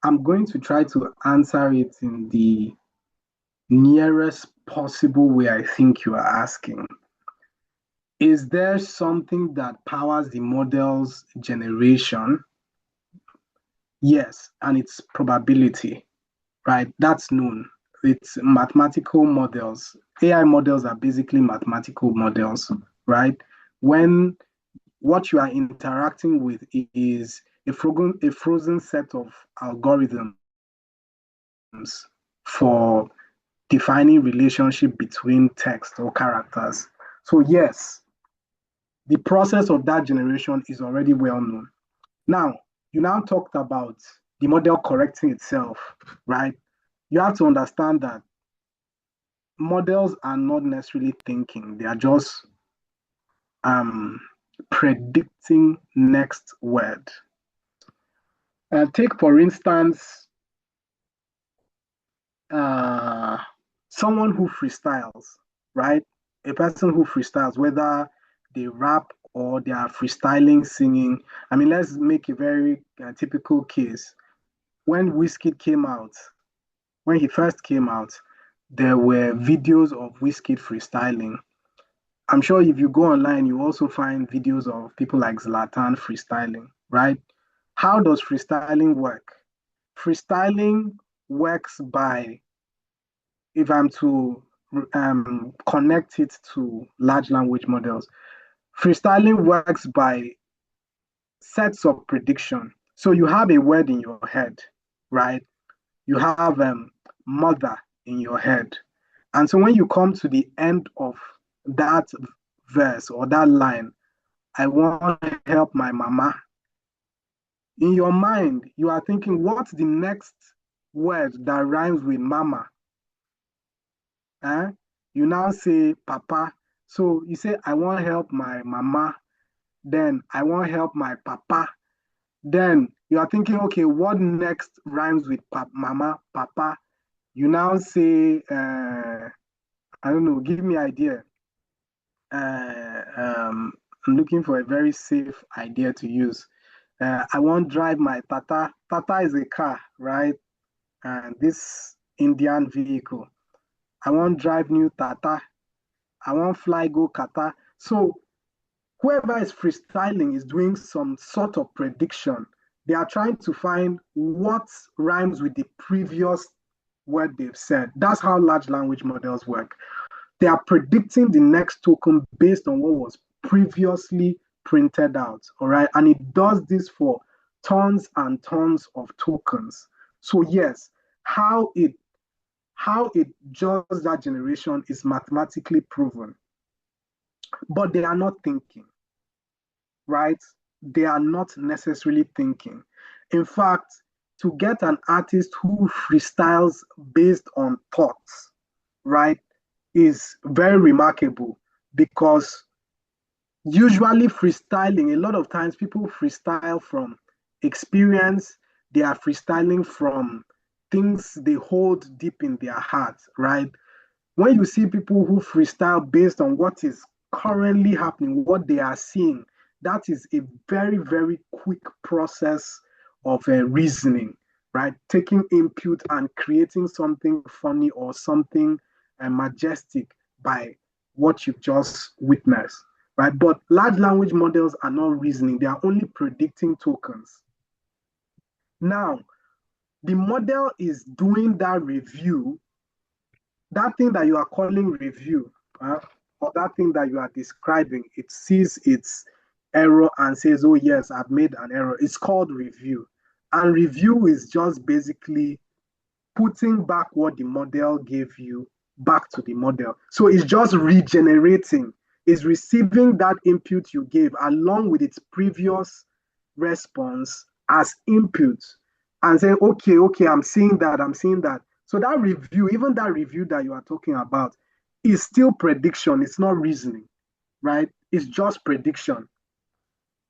I'm going to try to answer it in the nearest possible way I think you are asking. Is there something that powers the model's generation? Yes, and it's probability, right? That's known. It's mathematical models. AI models are basically mathematical models, right? When what you are interacting with is a frozen set of algorithms for defining relationship between text or characters. So yes, the process of that generation is already well known. Now, you now talked about the model correcting itself, right? You have to understand that models are not necessarily thinking, they are just predicting next word. Take, for instance, someone who freestyles, right? A person who freestyles, whether they rap or they are freestyling, singing. I mean, let's make a very typical case. When Wizkid came out, when he first came out, there were videos of Wizkid freestyling. I'm sure if you go online, you also find videos of people like Zlatan freestyling, right? How does freestyling work? Freestyling works by, if I'm to connect it to large language models, freestyling works by sets of prediction. So you have a word in your head, right? You have mother in your head. And so when you come to the end of that verse or that line, I want to help my mama. In your mind, you are thinking, what's the next word that rhymes with mama? Eh? You now say papa. So you say, I want to help my mama. Then I want to help my papa. Then you are thinking, okay, what next rhymes with mama, papa? You now say, I don't know, give me idea. I'm looking for a very safe idea to use. I won't drive my Tata. Tata is a car, right? And this Indian vehicle. I won't drive new Tata. I won't fly go Qatar. So whoever is freestyling is doing some sort of prediction. They are trying to find what rhymes with the previous word they've said. That's how large language models work. They are predicting the next token based on what was previously printed out. All right. And it does this for tons and tons of tokens. So yes, how it does that generation is mathematically proven, but they are not thinking, right? They are not necessarily thinking. In fact, to get an artist who freestyles based on thoughts, right, is very remarkable, because usually freestyling, a lot of times people freestyle from experience, they are freestyling from things they hold deep in their heart, right? When you see people who freestyle based on what is currently happening, what they are seeing, that is a very, very quick process of reasoning, right? Taking input and creating something funny or something majestic by what you've just witnessed, right? But large language models are not reasoning, they are only predicting tokens. Now, the model is doing that review, that thing that you are calling review, or that thing that you are describing, it sees its error and says, oh yes, I've made an error. It's called review. And review is just basically putting back what the model gave you back to the model. So it's just regenerating, it's receiving that input you gave along with its previous response as input and saying, okay, I'm seeing that. So that review, even that review that you are talking about, is still prediction. It's not reasoning, right? It's just prediction.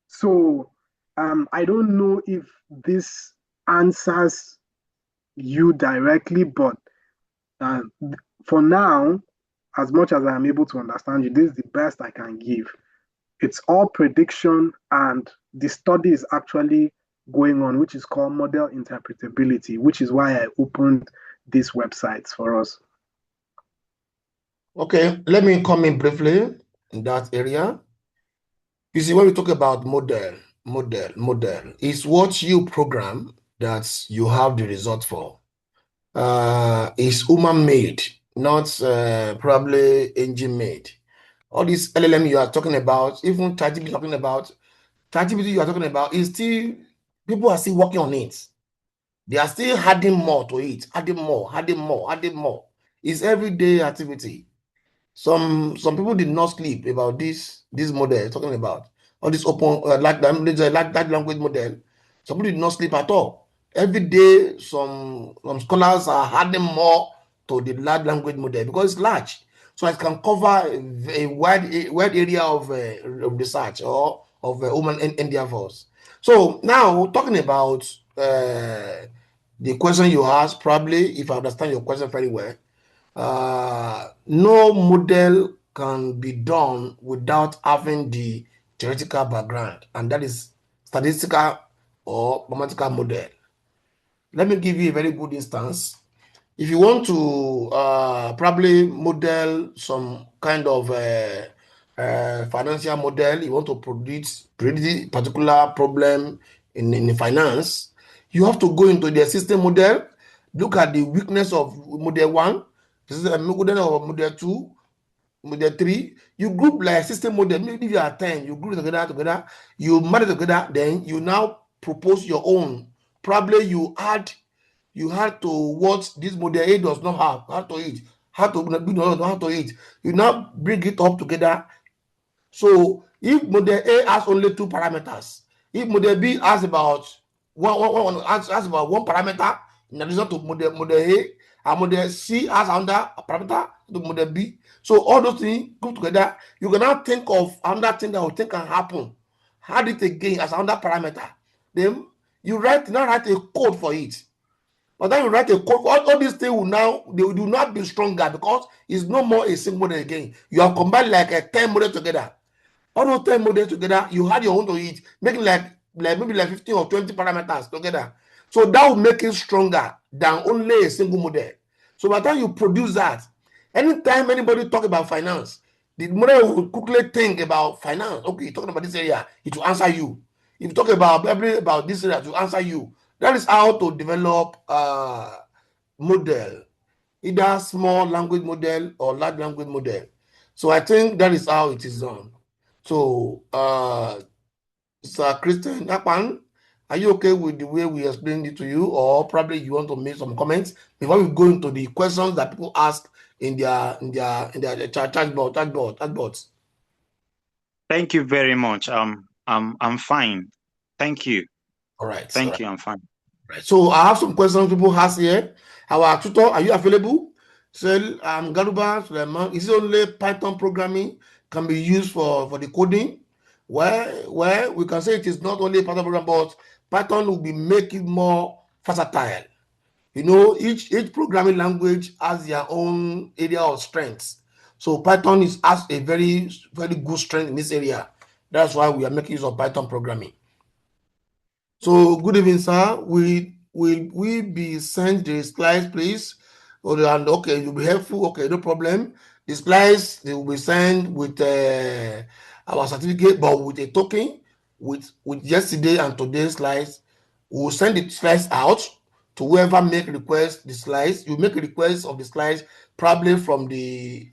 So I don't know if this answers you directly, but uh, for now, as much as I'm able to understand you, this is the best I can give. It's all prediction, and the study is actually going on, which is called model interpretability, which is why I opened these websites for us. Okay, let me come in briefly in that area. You see, when we talk about model is what you program that you have the result for. Is human made, not probably engine made. All this LLM you are talking about, even ChatGPT talking about, ChatGPT you are talking about is still, people are still working on it. They are still adding more to it, adding more, adding more, adding more. It's everyday activity. Some people did not sleep about this model talking about all this open large language model. Some people did not sleep at all. Every day, some scholars are adding more to the large language model because it's large, so it can cover a wide area of research or of human endeavors. So now talking about the question you asked, probably if I understand your question very well, no model can be done without having the theoretical background, and that is statistical or mathematical model. Let me give you a very good instance. If you want to probably model some kind of financial model, you want to predict particular problem in finance, you have to go into the system model, look at the weakness of model 1, this is a model of model 2, model 3. You group like system model, maybe if you are 10, you group together, you marry together, then you now propose your own. Probably you had to what this model A does not have, how to it, how to it. You now bring it up together. So if model A has only 2 parameters, if model B has about has about 1 parameter in addition to model A, and model C has another parameter to model B. So all those things go together. You can now think of another thing that will think can happen. Add it again as another parameter. Then you write a code for it. But then you write a code, all these things they will not be stronger because it's no more a single model again. You have combined like a 10 model together. All those 10 models together, you had your own to it, making like maybe like 15 or 20 parameters together. So that will make it stronger than only a single model. So by the time you produce that, anytime anybody talk about finance, the model will quickly think about finance. Okay, you're talking about this area, it will answer you. If you talk about this area, it will answer you. That is how to develop model, either small language model or large language model. So I think that is how it is done. So, Sir Christian Akpan, are you okay with the way we explained it to you, or probably you want to make some comments before we go into the questions that people ask in their chat bots? Thank you very much. I'm fine. Thank you. All right. Thank you. I'm fine. Right. So I have some questions people ask here. Our tutor, are you available? So Garuba Suleiman, is it only Python programming can be used for the coding? Where we can say it is not only Python program, but Python will be making more versatile. You know, each programming language has their own area of strengths. So Python has a very, very good strength in this area. That's why we are making use of Python programming. So good evening, sir. Will we be sent the slides, please? And okay, you'll be helpful. Okay, no problem. The slides they will be sent with our certificate, but with a token with yesterday and today's slides. We'll send the slides out to whoever make request the slides. You make a request of the slides probably from the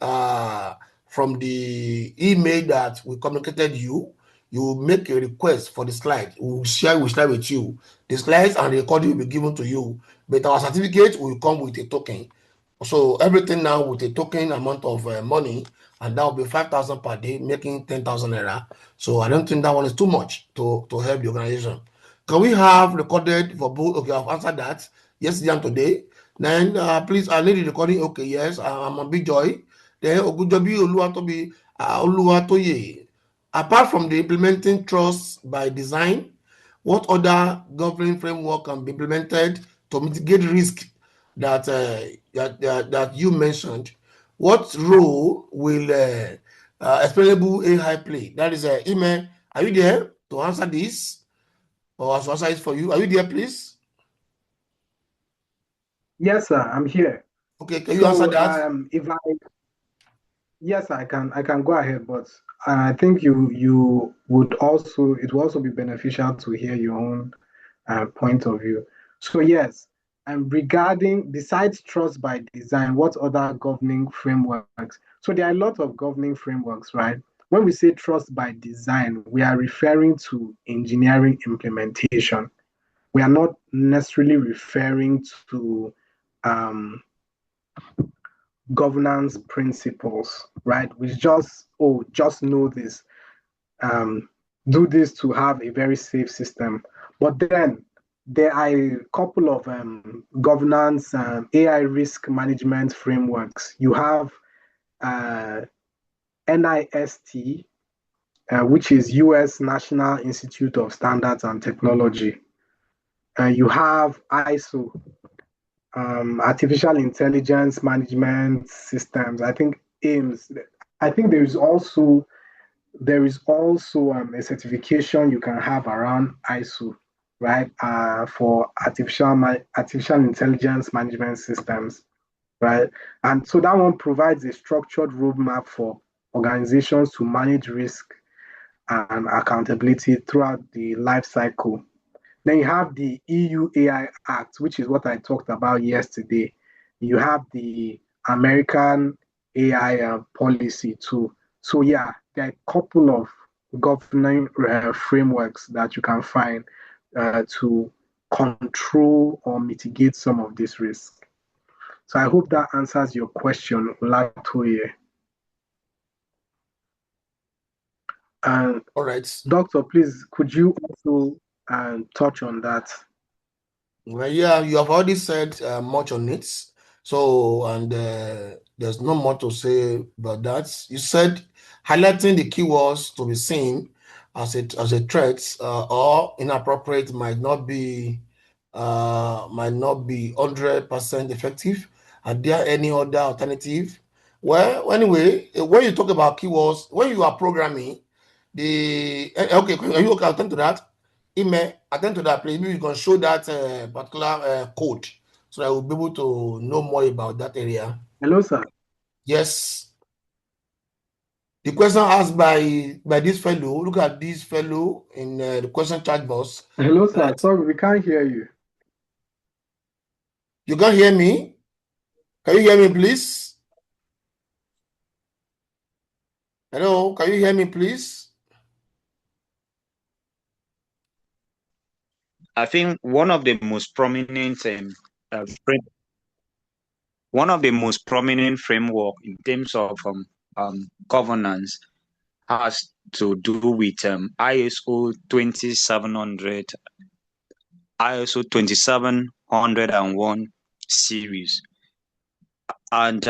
email that we communicated you. You make a request for the slide. We'll share with you. The slides and the recording will be given to you, but our certificate will come with a token. So everything now with a token amount of money, and that will be 5,000 per day, making 10,000 naira. So I don't think that one is too much to help the organization. Can we have recorded for both? Okay, I've answered that yesterday and today. Then please, I need the recording. Okay, yes, I'm on Big Joy. Then Ogujobi Oluwatoye. Apart from the implementing trust by design, what other governing framework can be implemented to mitigate risk that that you mentioned? What role will explainable AI play? That is email. Are you there to answer this, or to answer it for you? Are you there, please? Yes, sir, I'm here. Okay, can you answer that? Yes, I can go ahead, but I think you would also it will also be beneficial to hear your own point of view. So yes, and regarding besides trust by design, what other governing frameworks? So there are a lot of governing frameworks, right? When we say trust by design, we are referring to engineering implementation. We are not necessarily referring to um, governance principles, right? We just know this, do this to have a very safe system. But then there are a couple of governance AI risk management frameworks. You have uh, NIST, which is US National Institute of Standards and Technology. You have ISO, artificial intelligence management systems. I think AIMS. I think there is also a certification you can have around ISO, right? For artificial intelligence management systems, right? And so that one provides a structured roadmap for organizations to manage risk and accountability throughout the life cycle. Then you have the EU AI Act, which is what I talked about yesterday. You have the American AI policy too. So yeah, there are a couple of governing frameworks that you can find to control or mitigate some of this risk. So I hope that answers your question, Olatoye. And All right. Doctor, please, could you also touch on that? Well, yeah, you have already said much on it. So, and there's no more to say about that. You said highlighting the keywords to be seen as a threat or inappropriate might not be 100% effective. Are there any other alternative? Well, anyway, when you talk about keywords, when you are programming, okay, are you okay? I'll attend to that. Email, attend to that, please. Maybe you can show that particular code so that we'll be able to know more about that area. Hello, sir. Yes. The question asked by this fellow, look at this fellow in the question chat box. Hello, sir. Sorry, we can't hear you. You can't hear me? Can you hear me, please? Hello, can you hear me, please? I think one of the most prominent framework in terms of governance has to do with ISO 2701 series. And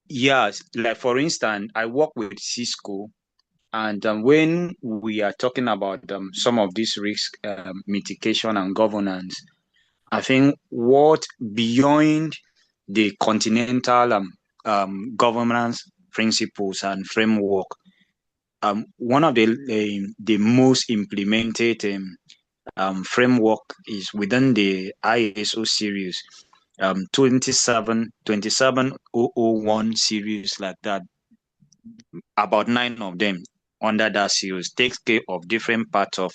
yes, like for instance, I work with Cisco, and when we are talking about some of these risk mitigation and governance, I think what beyond the continental governance principles and framework, one of the most implemented framework is within the ISO series, 27001 series, like that. About 9 of them under that series takes care of different parts of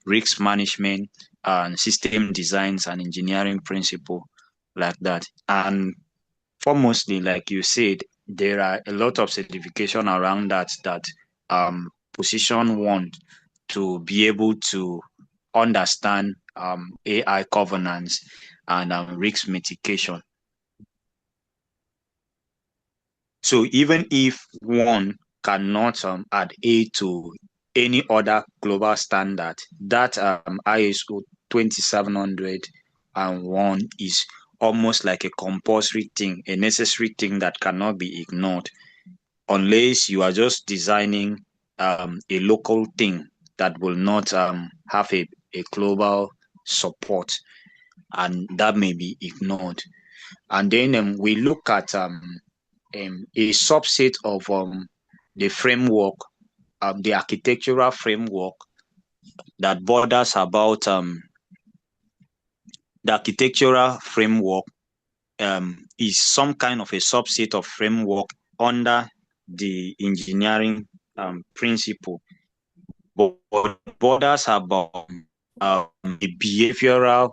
risk management and system designs and engineering principle, like that. And foremostly, like you said, there are a lot of certification around that position one to be able to understand AI governance and risk mitigation. So even if one cannot adhere to any other global standard, that ISO 27001 is almost like a compulsory thing, a necessary thing that cannot be ignored, unless you are just designing a local thing that will not have a global support, and that may be ignored. And then we look at a subset of the framework, the architectural framework that borders about the architectural framework is some kind of a subset of framework under the engineering principle, but borders about the behavioral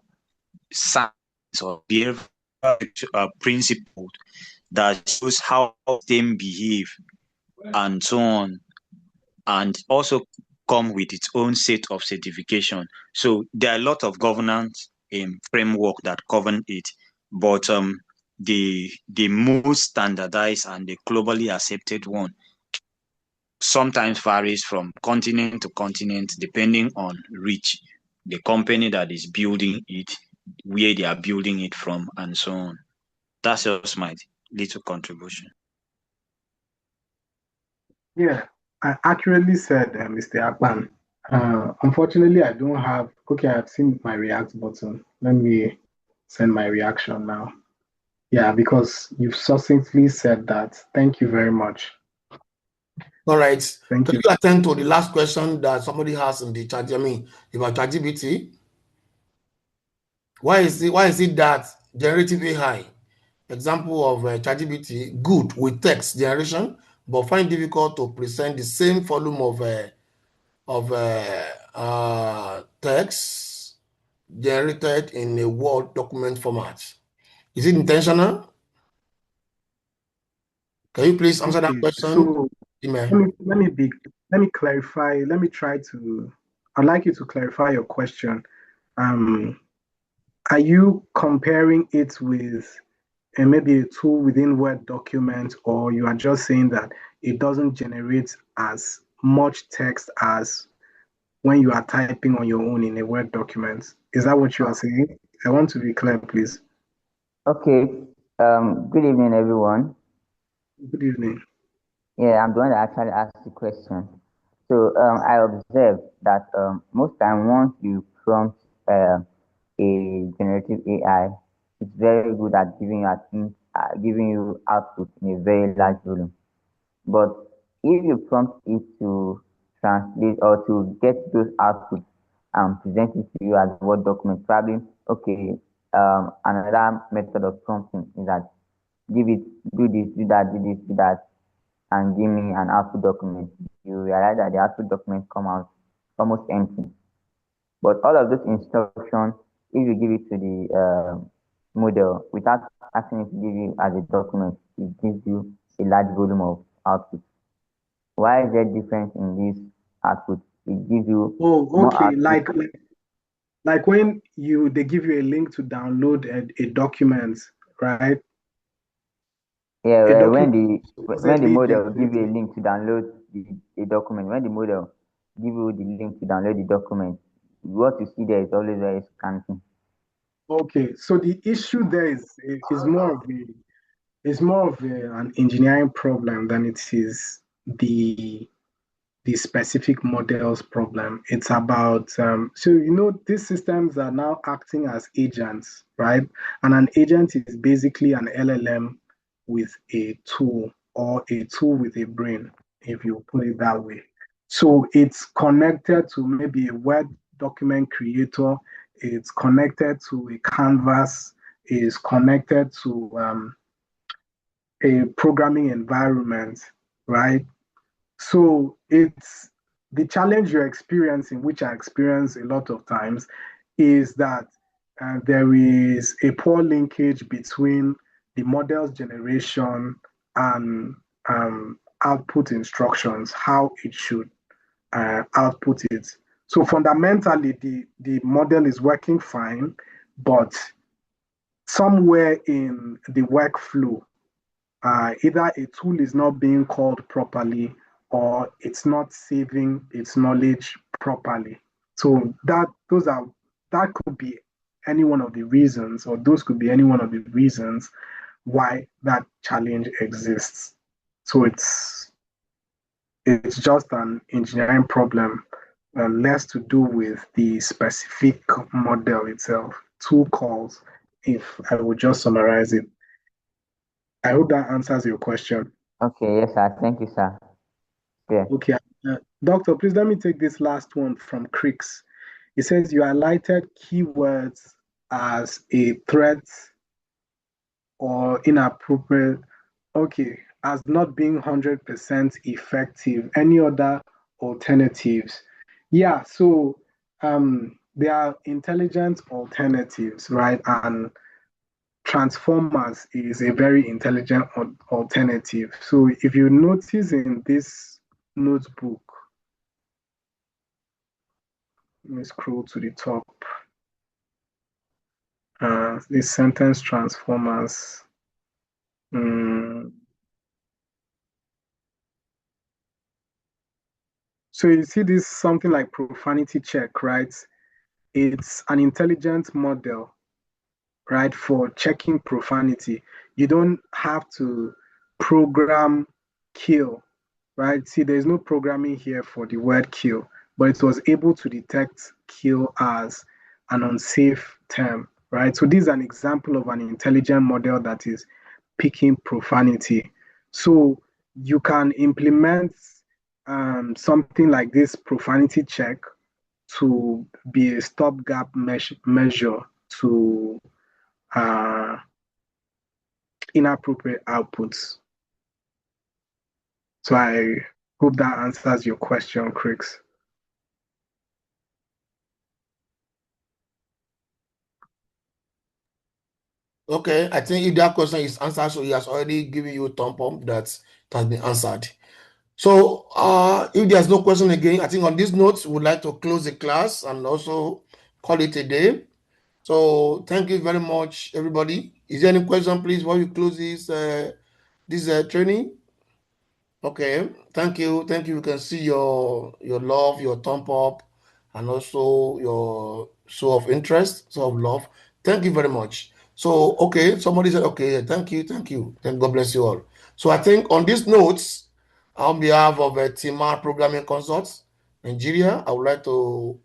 science or behavioral principle that shows how them behave and so on, and also come with its own set of certification. So there are a lot of governance framework that govern it, but the most standardized and the globally accepted one sometimes varies from continent to continent depending on reach, the company that is building it, where they are building it from, and so on. That's just my little contribution. Yeah, I accurately said, Mr. Akpan. Unfortunately, I don't have. Okay, I've seen my react button. Let me send my reaction now. Yeah, because you've succinctly said that. Thank you very much. All right. Thank Can you. you attend to the last question that somebody has in the chat? I mean, about ChatGPT. Why is it that generative AI, example of ChatGPT, good with text generation, but find difficult to present the same volume of text generated in a Word document format? Is it intentional? Can you please answer that Okay, question? so Email. let me clarify. Let me try to. I'd like you to clarify your question. Are you comparing it with maybe a tool within Word document, or you are just saying that it doesn't generate as much text as when you are typing on your own in a Word document? Is that what you are saying? I want to be clear, please. Okay. Good evening, everyone. Good evening. Yeah, I'm the one that actually asked the question. So I observed that most time once you prompt a generative AI, it's very good at giving you output in a very large volume. But if you prompt it to translate or to get those outputs and present it to you as a Word document, probably okay. Another method of prompting is that give it do this, do that, do this, do that, and give me an output document. You realize that the output document come out almost empty. But all of those instructions, if you give it to the model without asking it to give you as a document, it gives you a large volume of output. Why is there difference in this output? It gives you more Okay. output. Like when they give you a link to download a document, right? Yeah, A when document the supposedly model give you a generated. link to download the document, when the model give you the link to download the document, what you see there is always very scanty. Okay, so the issue there is more of an engineering problem than it is the specific model's problem. It's about so these systems are now acting as agents, right? And an agent is basically an LLM with a tool, or a tool with a brain, if you put it that way. So it's connected to maybe a Word document creator, it's connected to a canvas, is connected to a programming environment, right? So it's the challenge you're experiencing, which I experience a lot of times, is that there is a poor linkage between the model's generation and output instructions, how it should output it. So fundamentally, the model is working fine, but somewhere in the workflow, either a tool is not being called properly, or it's not saving its knowledge properly. So that could be any one of the reasons, or those could be any one of the reasons why that challenge exists. So it's just an engineering problem, less to do with the specific model itself. Tool calls, if I would just summarize it. I hope that answers your question. Okay, yes, sir. Thank you, sir. Yeah. Okay. Doctor, please let me take this last one from Crix. It says you highlighted keywords as a threat or inappropriate. Okay. as not being 100% effective. Any other alternatives? Yeah, so there are intelligent alternatives, right? And transformers is a very intelligent alternative. So if you notice in this notebook, let me scroll to the top. This sentence transformers. So you see this something like profanity check, right? It's an intelligent model, right, for checking profanity. You don't have to program kill, right? See, there's no programming here for the word kill, but it was able to detect kill as an unsafe term, right? So this is an example of an intelligent model that is picking profanity. So you can implement something like this profanity check to be a stopgap measure to inappropriate outputs. So I hope that answers your question, Chris. Okay, I think if that question is answered, so he has already given you a thumb up that it has been answered. So if there's no question again, I think on this note, we would like to close the class and also call it a day. So thank you very much, everybody. Is there any question, please, while we close this training? Okay, thank you. Thank you. You can see your love, your thumb up, and also your show of interest, show of love. Thank you very much. So, okay, somebody said, okay, thank you, thank you. Then God bless you all. So I think on these notes, on behalf of Timar Programming Consults, Nigeria, I would like to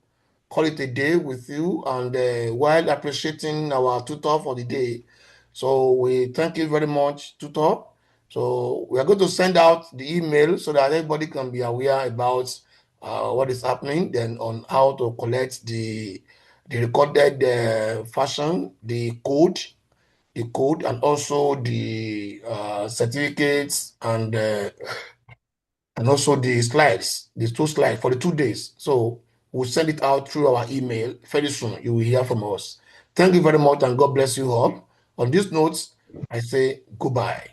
call it a day with you and while appreciating our tutor for the day. So we thank you very much, tutor. So we are going to send out the email so that everybody can be aware about what is happening, then on how to collect the recorded fashion, the code, and also the certificates and also the slides, the 2 slides for the 2 days. So we'll send it out through our email very soon. You will hear from us. Thank you very much and God bless you all. On these notes, I say goodbye.